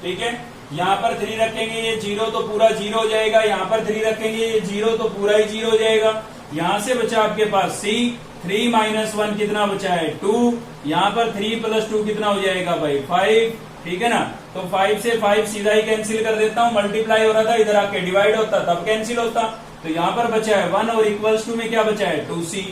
ठीक है। यहाँ पर 3 रखेंगे, ये 0 तो पूरा 0 हो जाएगा, यहाँ पर 3 रखेंगे, ये 0 तो पूरा ही 0 हो जाएगा। यहाँ से बचा आपके पास c, 3 - 1 कितना बचा है 2, यहाँ पर 3 + 2 कितना हो जाएगा भाई 5, ठीक है ना। तो 5 से 5 सीधा ही कैंसिल कर देता हूँ, मल्टीप्लाई हो रहा था इधर आके डिवाइड होता तब कैंसिल होता, तो यहाँ पर बचा है 1 और इक्वल्स टू में क्या बचा है 2c,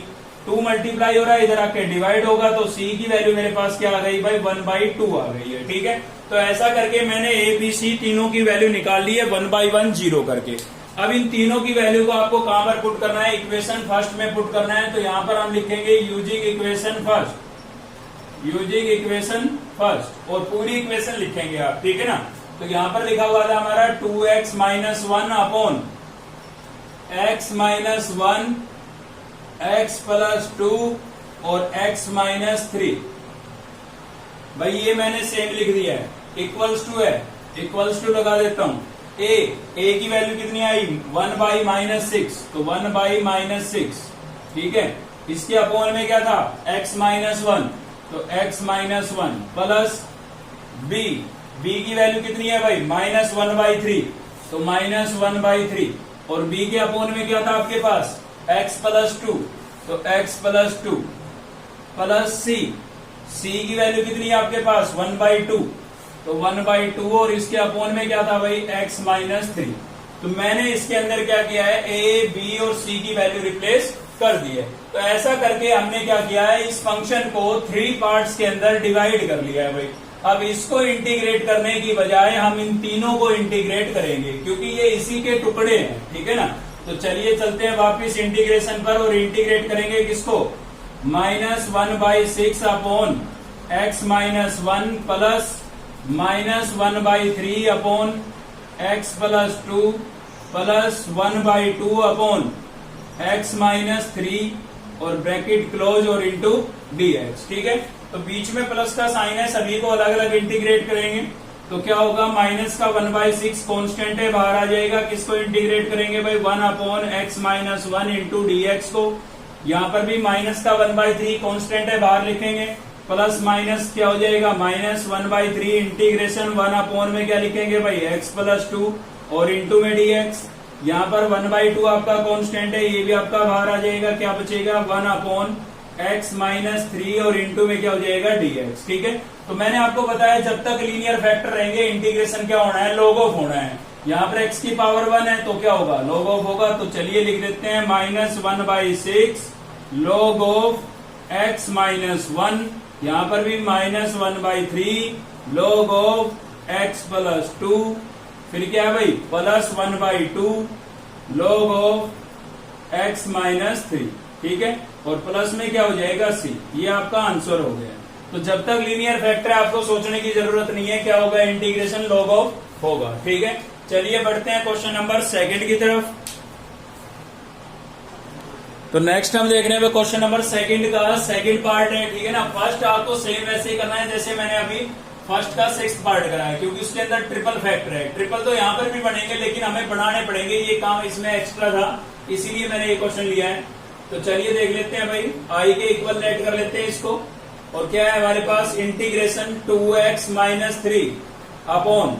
2 मल्टीप्लाई हो रहा है इधर आके डिवाइड होगा, तो c की वैल्यू मेरे पास क्या आ गई भाई 1/2 आ गई है, ठीक है। तो ऐसा करके मैंने a b c तीनों की वैल्यू निकाल ली है 1/1 0 करके। अब इन तीनों की वैल्यू को आपको कहां पर पुट करना है, इक्वेशन फर्स्ट में पुट करना है। तो यहाँ पर हम लिखेंगे यूजिंग इक्वेशन फर्स्ट, और पूरी इक्वेशन लिखेंगे आप, ठीक है ना। तो यहाँ पर लिखा हुआ था हमारा 2x - 1 अपॉन x - 1 x + 2 और x - 3, भाई ये मैंने सेम लिख दिया है, इक्वल्स टू है, इक्वल्स टू लगा देता हूं। a की वैल्यू कितनी आई 1/-6, तो 1/-6, ठीक है। इसके अपॉन में क्या था x - 1, तो x - 1 प्लस b की वैल्यू कितनी है भाई -1/3, तो -1/3, और b के अपॉन में क्या था आपके पास x + 2, तो x + 2 प्लस c की वैल्यू कितनी है आपके पास 1/2, तो 1/2, और इसके अपॉन में क्या था भाई x - 3। तो मैंने इसके अंदर क्या किया है a, b और c की वैल्यू रिप्लेस कर दी है। तो ऐसा करके हमने क्या किया है, इस फंक्शन को 3 पार्ट्स के अंदर डिवाइड कर लिया है भाई। अब इसको इंटीग्रेट करने की बजाय हम इन तीनों को इंटीग्रेट करेंगे, क्योंकि ये इसी के टुकड़े हैं, ठीक है ना। तो चलिए चलते हैं वापिस इंटीग्रेशन पर, और इंटीग्रेट करेंगे किसको -1/6 upon x - 1 plus -1/3 upon x + 2 plus 1/2 upon x - 3 और ब्रैकेट क्लोज और इंटू dx, ठीक है। तो बीच में प्लस का साइन है, सभी को अलग अलग इंटीग्रेट करेंगे, तो क्या होगा माइनस का 1/6 कांस्टेंट है, बाहर आ जाएगा, किसको इंटीग्रेट करेंगे भाई 1 अपॉन x - 1 इंटू dx को। यहाँ पर भी माइनस का 1/3 कांस्टेंट है, बाहर लिखेंगे, प्लस माइनस क्या हो जाएगा -1/3 इंटीग्रेशन 1 अपॉन में क्या लिखेंगे भाई x + 2 और इंटू में dx। यहाँ पर 1/2 आपका कांस्टेंट है, ये भी आपका बाहर आ जाएगा, क्या बचेगा 1 अपॉन x - 3 और इंटू में क्या हो जाएगा dx, ठीक है। तो मैंने आपको बताया जब तक लीनियर फैक्टर रहेंगे इंटीग्रेशन क्या होना है log ऑफ होना है। यहाँ पर x की पावर 1 है तो क्या होगा log ऑफ होगा, तो चलिए लिख देते हैं -1/6 log ऑफ x - 1, यहाँ पर भी -1/3 log ऑफ x + 2, फिर क्या है भाई प्लस 1/2 log ऑफ x - 3, ठीक है, और प्लस में क्या हो जाएगा c। ये आपका आंसर हो गया। तो जब तक लीनियर फैक्टर है आपको सोचने की जरूरत नहीं है, क्या होगा इंटीग्रेशन log ऑफ होगा, ठीक है। चलिए बढ़ते हैं क्वेश्चन नंबर 2 की तरफ। तो नेक्स्ट हम देख रहे हैं क्वेश्चन नंबर सेकंड का सेकंड पार्ट है, ठीक है ना। फर्स्ट आपको सेम वैसे ही करना है जैसे मैंने अभी फर्स्ट का सिक्स्थ पार्ट कराया, क्योंकि उसके अंदर ट्रिपल फैक्टर है। ट्रिपल तो यहाँ पर भी बनेंगे लेकिन हमें बनाने पड़ेंगे, ये काम इसमें एक्स्ट्रा था इसीलिए मैंने ये क्वेश्चन लिया है। तो चलिए देख लेते हैं भाई, आई के इक्वल लेट कर लेते हैं इसको। और क्या है हमारे पास, इंटीग्रेशन 2x माइनस 3 अपॉन,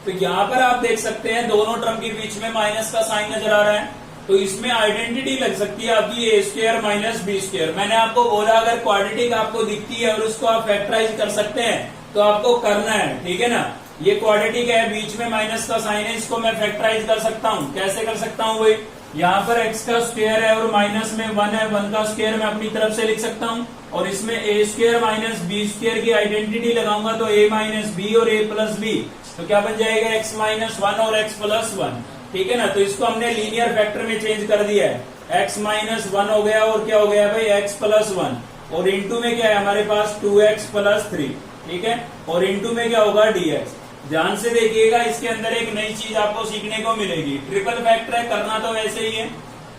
तो यहाँ पर आप देख सकते हैं दोनों टर्म के बीच में माइनस का साइन नजर आ रहा है, तो इसमें आइडेंटिटी लग सकती है आपकी ए स्क्वायर माइनस बी स्क्वायर। मैंने आपको बोला अगर क्वाड्रेटिक आपको दिखती है और उसको आप फैक्टराइज कर सकते हैं तो आपको करना है, ठीक है ना। ये क्वाड्रेटिक है, बीच में माइनस का साइन है, इसको मैं फैक्टराइज कर सकता हूँ। कैसे कर सकता हूँ भाई, यहाँ पर x का स्क्वायर है और माइनस में 1 है, 1 का स्क्वायर मैं अपनी तरफ से लिख सकता हूँ, और इसमें ए स्क्वायर माइनस बी स्क्वायर की आइडेंटिटी लगाऊंगा तो a माइनस बी और a प्लस बी, तो क्या बन जाएगा x माइनस 1 और x प्लस 1, ठीक है ना। तो इसको हमने लीनियर फैक्टर में चेंज कर दिया है, x माइनस 1 हो गया और क्या हो गया भाई x प्लस 1, और इंटू में क्या है हमारे पास 2x प्लस 3, ठीक है, और इंटू में क्या होगा dx। ध्यान से देखिएगा, इसके अंदर एक नई चीज आपको सीखने को मिलेगी। ट्रिपल फैक्टर है, करना तो वैसे ही है।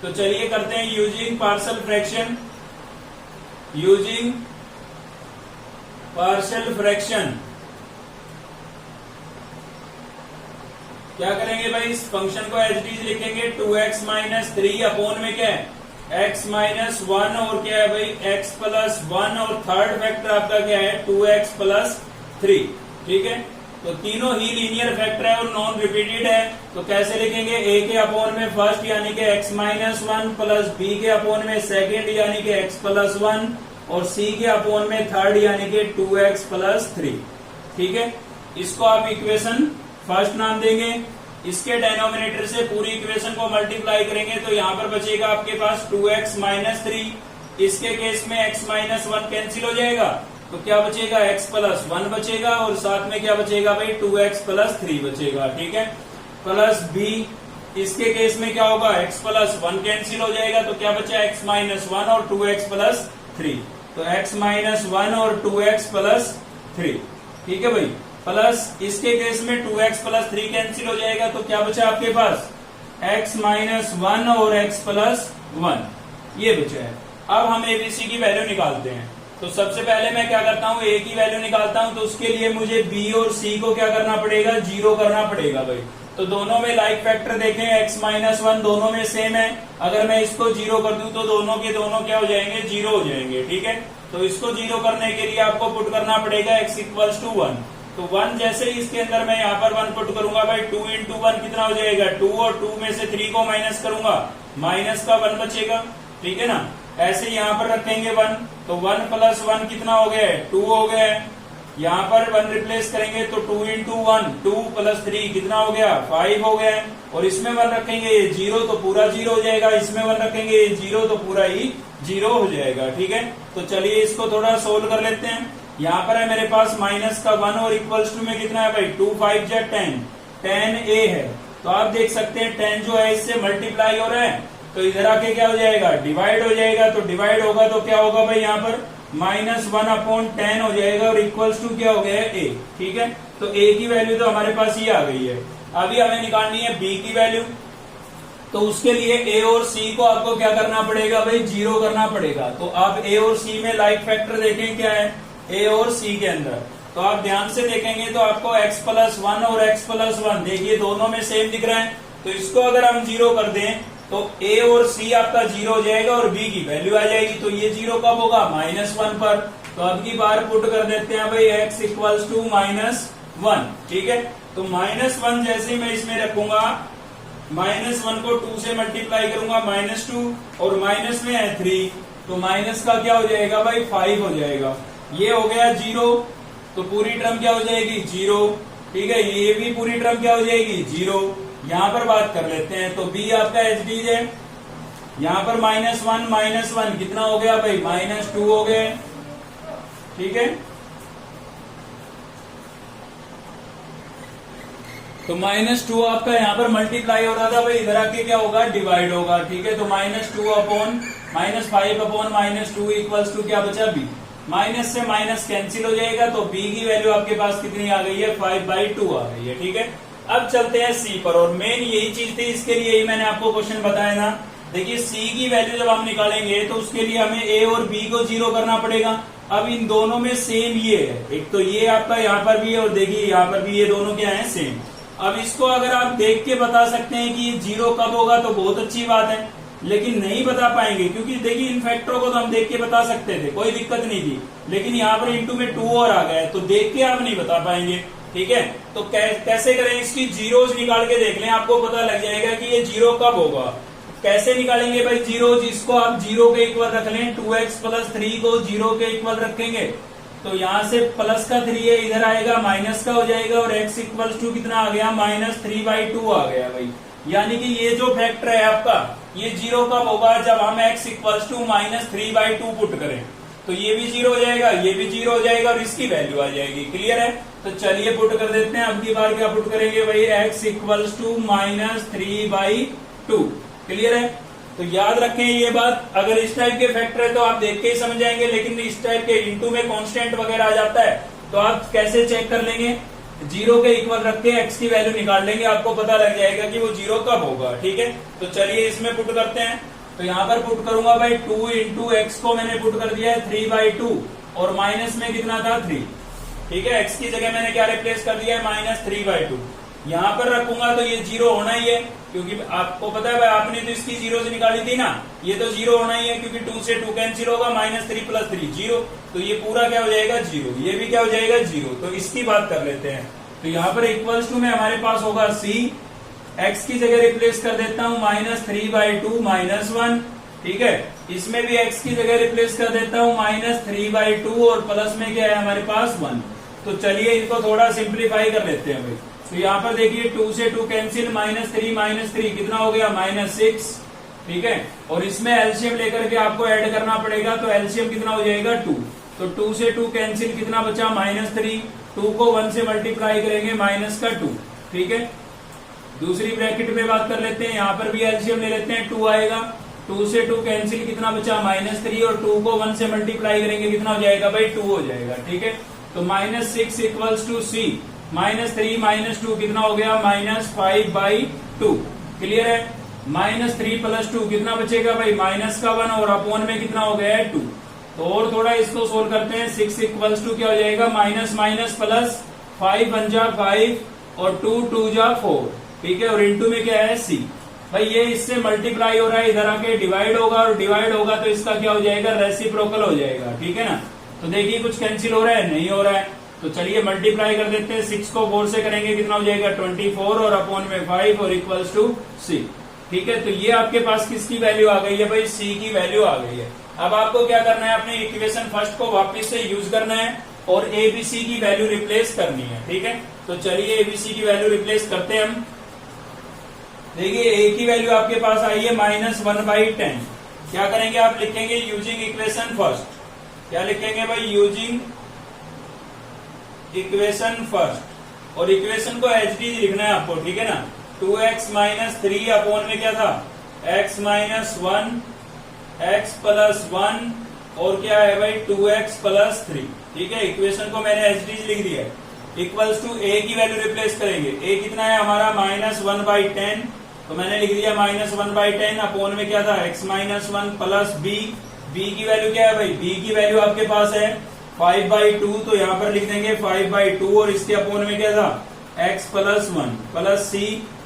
तो चलिए करते हैं using partial fraction. Using partial fraction क्या करेंगे भाई, इस फंक्शन को एज इट इज लिखेंगे 2x माइनस 3 अपॉन में क्या है x माइनस 1 और क्या है भाई x प्लस 1, और थर्ड फैक्टर आपका क्या है 2x प्लस 3, ठीक है। तो तीनों ही लीनियर फैक्टर है और नॉन रिपीटेड है, तो कैसे लिखेंगे, a के अपॉन में फर्स्ट यानी कि x माइनस 1 प्लस b के अपॉन में सेकेंड यानी कि x प्लस 1, और c के अपॉन में थर्ड यानी कि 2x प्लस 3, ठीक है। इसको आप इक्वेशन फर्स्ट नाम देंगे। इसके डेनोमिनेटर से पूरी इक्वेशन को मल्टीप्लाई करेंगे तो यहाँ पर बचेगा आपके पास 2x माइनस 3। इसके केस में x माइनस 1 कैंसिल हो जाएगा, तो क्या बचेगा x प्लस 1 बचेगा, और साथ में क्या बचेगा भाई 2x प्लस 3 बचेगा, ठीक है। प्लस b, इसके केस में क्या होगा x प्लस 1 कैंसिल हो जाएगा, तो क्या बचा x माइनस 1 और 2x प्लस 3, तो x माइनस 1 और 2x प्लस 3, ठीक है भाई। प्लस इसके केस में 2x प्लस 3 कैंसिल हो जाएगा, तो क्या बचा आपके पास x माइनस 1 और x प्लस 1, ये बचा है। अब हम एबीसी की वैल्यू निकालते हैं। तो सबसे पहले मैं क्या करता हूँ, a की वैल्यू निकालता हूँ, तो उसके लिए मुझे b और c को क्या करना पड़ेगा, 0 करना पड़ेगा भाई। तो दोनों में लाइक फैक्टर देखें, x माइनस 1 दोनों में सेम है, अगर मैं इसको 0 कर दूं तो दोनों के दोनों क्या हो जाएंगे, 0 हो जाएंगे, ठीक है। तो इसको 0 करने के लिए आपको पुट करना पड़ेगा x इक्वल्स टू 1, तो 1 जैसे ही इसके अंदर मैं यहाँ पर 1 पुट करूंगा भाई, 2 इंटू 1 कितना हो जाएगा 2, और 2 में से 3 को माइनस करूंगा, माइनस का 1 बचेगा, ठीक है ना। ऐसे यहाँ पर रखेंगे 1, तो 1 प्लस 1 कितना हो गया है 2 हो गया है। यहाँ पर 1 रिप्लेस करेंगे तो 2 इंटू 1 2 प्लस 3 कितना हो गया 5 हो गया है, और इसमें 1 रखेंगे ये 0 तो पूरा 0 हो जाएगा, इसमें 1 रखेंगे ये 0 तो पूरा ही 0 हो जाएगा, ठीक है। तो चलिए इसको थोड़ा सोल्व कर लेते हैं। यहाँ पर है मेरे पास माइनस का 1 और इक्वल्स टू में कितना है भाई 2 5 जा 10, 10a है, तो आप देख सकते हैं 10 जो है इससे मल्टीप्लाई हो रहा है, तो इधर आके क्या हो जाएगा डिवाइड हो जाएगा, तो डिवाइड होगा तो क्या होगा भाई यहाँ पर माइनस 1 अपॉन 10 हो जाएगा, और इक्वल्स टू क्या हो गया है a, ठीक है। तो a की वैल्यू तो हमारे पास ये आ गई है। अभी हमें निकालनी है b की वैल्यू, तो उसके लिए a और c को आपको क्या करना पड़ेगा भाई 0 करना पड़ेगा। तो आप a और c में लाइक फैक्टर देखें क्या है a और c के अंदर, तो आप ध्यान से देखेंगे तो आपको x प्लस 1 और x प्लस 1 देखिए दोनों में सेम दिख रहा है, तो इसको अगर हम 0 कर दें तो a और c आपका 0 हो जाएगा और b की वैल्यू आ जाएगी। तो ये 0 कब होगा -1 पर, तो अब की बार पुट कर देते हैं भाई x इक्वल्स टू -1, ठीक है। तो -1 जैसे मैं इसमें रखूंगा, -1 को 2 से मल्टीप्लाई करूंगा -2, और माइनस में है 3, तो माइनस का क्या हो जाएगा भाई 5 हो जाएगा। ये हो गया 0, तो पूरी टर्म क्या हो जाएगी 0, ठीक है। ये भी पूरी टर्म क्या हो जाएगी 0। यहाँ पर बात कर लेते हैं, तो b आपका एच डी है, यहाँ पर -1 कितना हो गया भाई -2 हो गए, ठीक है। तो -2 आपका यहाँ पर मल्टीप्लाई हो रहा था भाई, इधर आके क्या होगा डिवाइड होगा, ठीक है। तो -2 अपॉन -5 अपॉन -2 इक्वल्स टू क्या बचा b, माइनस से माइनस कैंसिल हो जाएगा, तो b की वैल्यू आपके पास कितनी आ गई है 5/2 आ गई है, ठीक है। अब चलते हैं c पर, और मेन यही चीज थी, इसके लिए ही मैंने आपको क्वेश्चन बताया ना देखिए सी की वैल्यू जब हम निकालेंगे तो उसके लिए हमें ए और बी को 0 करना पड़ेगा। अब इन दोनों में सेम ये है, एक तो ये आपका यहाँ पर भी है और देखिए यहाँ पर भी ये दोनों क्या है, सेम। अब इसको अगर आप देख के बता सकते हैं कि ये 0 कब होगा तो बहुत अच्छी बात है, लेकिन नहीं बता पाएंगे क्योंकि देखिए इन फैक्टरों को तो हम देख के बता सकते थे, कोई दिक्कत नहीं थी, लेकिन यहाँ पर इंटू में 2 और आ गया है तो देख के आप नहीं बता पाएंगे। ठीक है, तो कैसे करें, इसकी जीरोज निकाल के देख लें, आपको पता लग जाएगा कि ये 0 कब होगा। कैसे निकालेंगे भाई जीरोज, इसको आप 0 के इक्वल रख लें, 2x प्लस 3 को 0 के इक्वल रखेंगे तो यहाँ से प्लस का 3 है, इधर आएगा माइनस का हो जाएगा और x इक्वल टू कितना आ गया, -3/2 आ गया भाई। यानी कि ये जो फैक्टर है आपका ये 0 कब होगा, जब हम x इक्वल टू -3/2 पुट करें तो ये भी 0 हो जाएगा, ये भी 0 हो जाएगा और इसकी वैल्यू आ जाएगी। क्लियर है, तो चलिए पुट कर देते हैं। अब की बार क्या पुट करेंगे भाई, x इक्वल टू -3/2। क्लियर है, तो याद रखें ये बात, अगर इस टाइप के फैक्टर है तो आप देख के ही समझ जाएंगे, लेकिन इस टाइप के इंटू में कांस्टेंट वगैरह आ जाता है तो आप कैसे चेक कर लेंगे, 0 के इक्वल रख के x की वैल्यू निकाल लेंगे, आपको पता लग जाएगा कि वो 0 कब होगा। ठीक है, तो चलिए इसमें पुट करते हैं। तो यहाँ पर पुट करूंगा भाई 2 इंटू एक्स को मैंने पुट कर दिया है 3/2 और माइनस में कितना था 3। ठीक है, x की जगह मैंने क्या रिप्लेस कर दिया है, -3/2। यहाँ पर रखूंगा तो ये 0 होना ही है, क्योंकि आपको पता है भाई आपने तो इसकी 0 से निकाली थी ना, ये तो 0 होना ही है क्योंकि 2 से 2 कैंसिल होगा, -3 + 3 0, तो ये पूरा क्या हो जाएगा 0, ये भी क्या हो जाएगा 0। तो इसकी बात कर लेते हैं। तो यहाँ पर इक्वल्स टू में हमारे पास होगा c, x की जगह रिप्लेस कर देता हूँ -3/2 -1। ठीक है, इसमें भी x की जगह रिप्लेस कर देता हूँ -3/2 और प्लस में क्या है हमारे पास 1। तो चलिए इनको थोड़ा सिंप्लीफाई कर लेते हैं भाई। तो यहाँ पर देखिए 2 से 2 कैंसिल, -3 कितना हो गया, -6। ठीक है, और इसमें एलसीएम लेकर के आपको ऐड करना पड़ेगा, तो एलसीएम कितना हो जाएगा 2। तो 2 से 2 कैंसिल, कितना बचा -3, 2 को 1 से मल्टीप्लाई करेंगे -2। ठीक है, दूसरी ब्रैकेट में बात कर लेते हैं, यहाँ पर भी एलसीएम ले लेते हैं, 2 आएगा, 2 से 2 कैंसिल, कितना बचा -3 और 2 को 1 से मल्टीप्लाई करेंगे, कितना हो जाएगा भाई 2 हो जाएगा। ठीक है, तो -6 इक्वल्स टू c, -3 -2 कितना हो गया, -5/2। क्लियर है, -3 + 2 कितना बचेगा भाई, -1 और अपॉन में कितना हो गया है 2। तो और थोड़ा इसको सोल्व करते हैं, 6 इक्वल्स टू क्या हो जाएगा, माइनस प्लस, 5 1 जा 5 और 2 2 जा 4। ठीक है, और इंटू में क्या है c। भाई ये इससे मल्टीप्लाई हो रहा है, इधर आके डिवाइड होगा और डिवाइड होगा तो इसका क्या हो जाएगा, रेसिप्रोकल हो जाएगा। ठीक है ना, तो देखिए कुछ कैंसिल हो रहा है, नहीं हो रहा है, तो चलिए मल्टीप्लाई कर देते हैं। 6 को 4 से करेंगे, कितना हो जाएगा 24 और अपॉन में 5 और इक्वल्स टू c। ठीक है, तो ये आपके पास किसकी वैल्यू आ गई है भाई, c की वैल्यू आ गई है। अब आपको क्या करना है, अपने इक्वेशन फर्स्ट को वापस से यूज करना है और एबीसी की वैल्यू रिप्लेस करनी है। ठीक है, तो चलिए एबीसी की वैल्यू रिप्लेस करते हैं हम। देखिए ए की वैल्यू आपके पास आई है -1/10। क्या करेंगे आप, लिखेंगे यूजिंग इक्वेशन फर्स्ट। क्या लिखेंगे भाई, यूजिंग इक्वेशन फर्स्ट, और इक्वेशन को एचडी लिखना है आपको। ठीक है ना, 2x - 3 अपॉन में क्या था, x - 1 x + 1 और क्या है भाई 2x + 3। ठीक है, इक्वेशन को मैंने एचडी लिख दिया है। इक्वल्स टू ए की वैल्यू रिप्लेस करेंगे, ए कितना है हमारा -1/10, तो मैंने लिख दिया -1/10 अपॉन में क्या था, x - 1 प्लस b। b की वैल्यू क्या है भाई, b की वैल्यू आपके पास है 5/2, तो यहाँ पर लिख देंगे 5/2 और इसके अपॉन में क्या था, x + 1 प्लस c।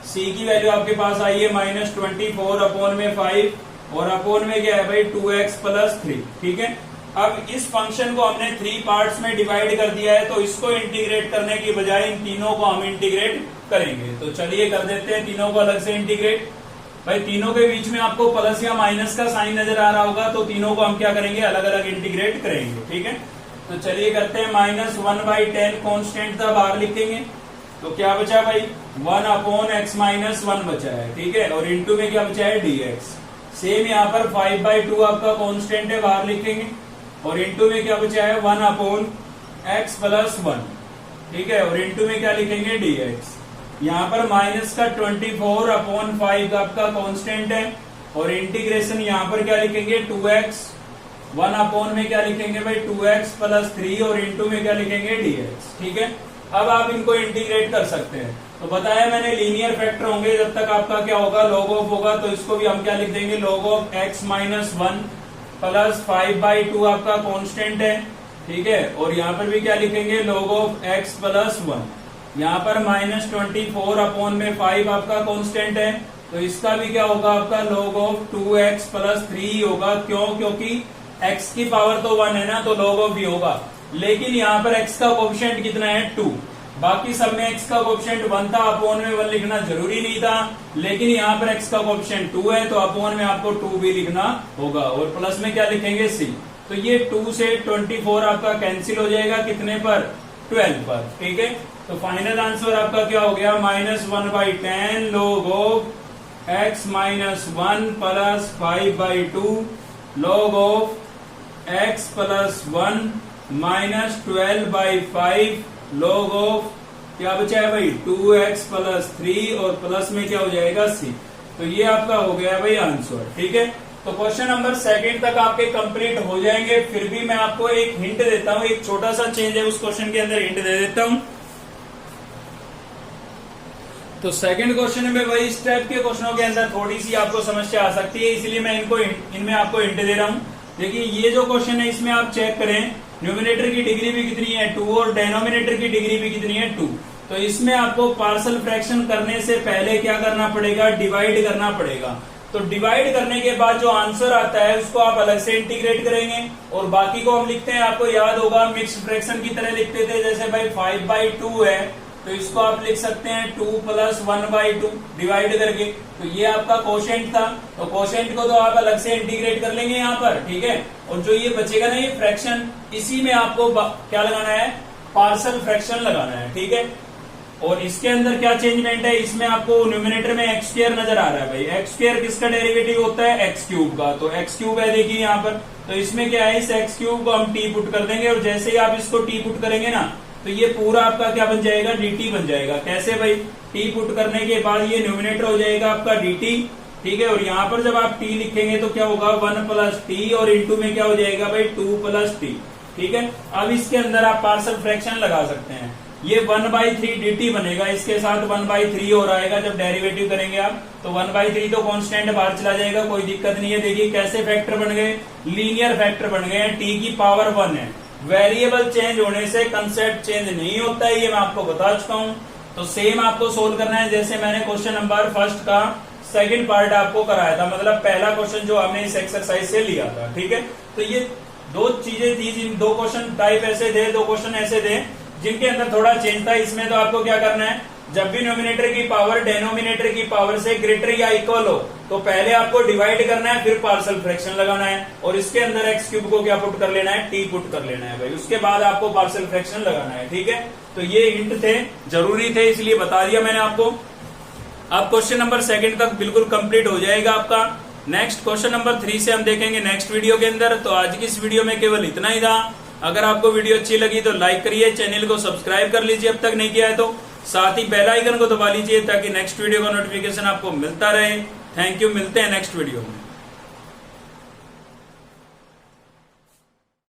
c की वैल्यू आपके पास आई है -24 अपॉन में 5 और अपॉन में क्या है भाई 2x + 3। ठीक है, अब इस फंक्शन को हमने 3 पार्ट्स में डिवाइड कर दिया है, तो इसको इंटीग्रेट करने की बजाय इन तीनों को हम इंटीग्रेट करेंगे। तो चलिए कर देते हैं तीनों को अलग से इंटीग्रेट। भाई तीनों के बीच में आपको प्लस या माइनस का साइन नजर आ रहा होगा, तो तीनों को हम क्या करेंगे, अलग अलग इंटीग्रेट करेंगे। ठीक है, तो चलिए करते हैं। -1/10 कांस्टेंट था, बाहर लिखेंगे, तो क्या बचा भाई 1/x - 1 बचा है। ठीक है, और इंटू में क्या बचा है dx। सेम यहाँ पर 5/2 आपका कांस्टेंट है, बाहर लिखेंगे, और इंटू में क्या बचा है 1/x + 1। ठीक है, और इंटू में क्या लिखेंगे dx। यहाँ पर -24/5 आपका कांस्टेंट है, और इंटीग्रेशन यहाँ पर क्या लिखेंगे 2x, 1/, में क्या लिखेंगे भाई 2x + 3 और इंटू में क्या लिखेंगे dx। ठीक है, अब आप इनको इंटीग्रेट कर सकते हैं। तो बताया मैंने लीनियर फैक्टर होंगे जब तक आपका क्या होगा, लॉग ऑफ होगा, तो इसको भी हम क्या लिख देंगे, log of x minus 1 plus 5/2 आपका कांस्टेंट है, ठीक है। और यहाँ पर भी क्या लिखेंगे, log ऑफ x प्लस 1, यहाँ पर -24 अपॉन में 5 आपका कांस्टेंट है, तो इसका भी क्या होगा आपका log ऑफ 2x प्लस 3 होगा। क्यों, क्योंकि x की पावर तो 1 है ना, तो log ऑफ भी होगा। लेकिन यहाँ पर x का कोएफिशिएंट कितना है, 2। बाकी सब में x का कोएफिशिएंट 1 था, अपॉन में 1 लिखना जरूरी नहीं था, लेकिन यहाँ पर x का कोएफिशिएंट 2 है, तो अपॉन में आपको 2 भी लिखना होगा। और प्लस में क्या लिखेंगे, c। तो ये 2 से 24 आपका कैंसिल हो जाएगा, कितने पर, 12 पर, ठीक है। तो फाइनल आंसर आपका क्या हो गया, -1/10 log of x minus 1 plus 5/2 log of x plus 1 minus 12/5 log of क्या बचा है भाई, 2x प्लस 3 और प्लस में क्या हो जाएगा, c। तो ये आपका हो गया भाई आंसर, ठीक है। तो क्वेश्चन नंबर 2 तक आपके कंप्लीट हो जाएंगे। फिर भी मैं आपको एक हिंट देता हूं, एक छोटा सा चेंज है उस क्वेश्चन के अंदर, हिंट दे देता हूं। तो सेकंड क्वेश्चन में वही इस टाइप के क्वेश्चनों के अंदर थोड़ी सी आपको समस्या आ सकती है, इसलिए मैं इनमें आपको हिंट दे रहा हूं। देखिए ये जो क्वेश्चन है इसमें आप चेक करें, न्यूमिनेटर की डिग्री भी कितनी है, 2, और डेनोमिनेटर की डिग्री भी कितनी है, 2। तो इसमें आपको पार्शियल फ्रैक्शन करने से पहले क्या करना पड़ेगा, डिवाइड करना पड़ेगा। तो डिवाइड करने के बाद जो आंसर आता है उसको आप अलग से इंटीग्रेट करेंगे, और बाकी को हम लिखते हैं, आपको याद होगा मिक्स्ड फ्रैक्शन की तरह लिखते थे। जैसे भाई 5/2 है, तो इसको आप लिख सकते हैं 2 प्लस 1/2 डिवाइड करके। तो ये आपका कोशेंट था, तो कोशेंट को तो आप अलग से इंटीग्रेट कर लेंगे यहाँ पर, ठीक है। और जो ये बचेगा ना ये फ्रैक्शन, इसी में आपको क्या लगाना है, पार्शियल फ्रैक्शन लगाना है, ठीक है। और इसके अंदर क्या चेंजमेंट है, इसमें आपको न्यूमिनेटर में x² नजर आ रहा है भाई। x² किसका डेरिवेटिव होता है, x³ का, तो x³ है देखिए यहाँ पर। तो इसमें क्या है, इस x³ को हम t पुट कर देंगे, और जैसे ही आप इसको t पुट करेंगे ना, तो ये पूरा आपका क्या बन जाएगा, dt बन जाएगा। कैसे भाई, t पुट करने के बाद ये न्यूमिनेटर हो जाएगा आपका dt, ठीक है। और यहाँ पर जब आप t लिखेंगे तो क्या होगा, 1 प्लस t, और इंटू में क्या हो जाएगा भाई, 2 प्लस t, ठीक है। अब इसके अंदर आप पार्शियल फ्रैक्शन लगा सकते हैं, ये 1/3 dt बनेगा, इसके साथ 1/3 और आएगा जब डेरिवेटिव करेंगे आप, तो 1/3 तो कांस्टेंट बाहर चला जाएगा, कोई दिक्कत नहीं है। देखिए कैसे फैक्टर बन गए, लीनियर फैक्टर बन गए, t की पावर 1 है। वेरिएबल चेंज होने से कंसेप्ट चेंज नहीं होता है, ये मैं आपको बता चुका हूं। तो सेम आपको सोल्व करना है जैसे मैंने क्वेश्चन नंबर 1 का सेकंड पार्ट आपको कराया था, मतलब पहला क्वेश्चन जो हमने इस एक्सरसाइज से लिया था, ठीक है। तो ये दो चीजें थी, जिन दो क्वेश्चन टाइप ऐसे थे, दो क्वेश्चन ऐसे थे जिनके अंदर थोड़ा चेंज था। इसमें तो आपको क्या करना है, जब भी न्यूमिनेटर की पावर डेनोमिनेटर की पावर से ग्रेटर या इक्वल हो, तो पहले आपको डिवाइड करना है, फिर पार्शियल फ्रैक्शन लगाना है, और इसके अंदर x³ को क्या पुट कर लेना है, t पुट कर लेना है भाई। उसके बाद आपको पार्शियल फ्रैक्शन लगाना है, ठीक है। तो ये हिंट थे, जरूरी थे, इसलिए बता दिया मैंने आपको। अब क्वेश्चन नंबर 2 तक बिल्कुल कंप्लीट हो जाएगा आपका। नेक्स्ट क्वेश्चन नंबर 3 से हम देखेंगे नेक्स्ट वीडियो के अंदर। तो आज की इस वीडियो में केवल इतना ही था। अगर आपको वीडियो अच्छी लगी तो लाइक करिए, चैनल को सब्सक्राइब कर लीजिए अब तक नहीं किया है तो, साथ ही बेल आइकन को दबा लीजिए ताकि नेक्स्ट वीडियो का नोटिफिकेशन आपको मिलता रहे। थैंक यू, मिलते हैं नेक्स्ट वीडियो में।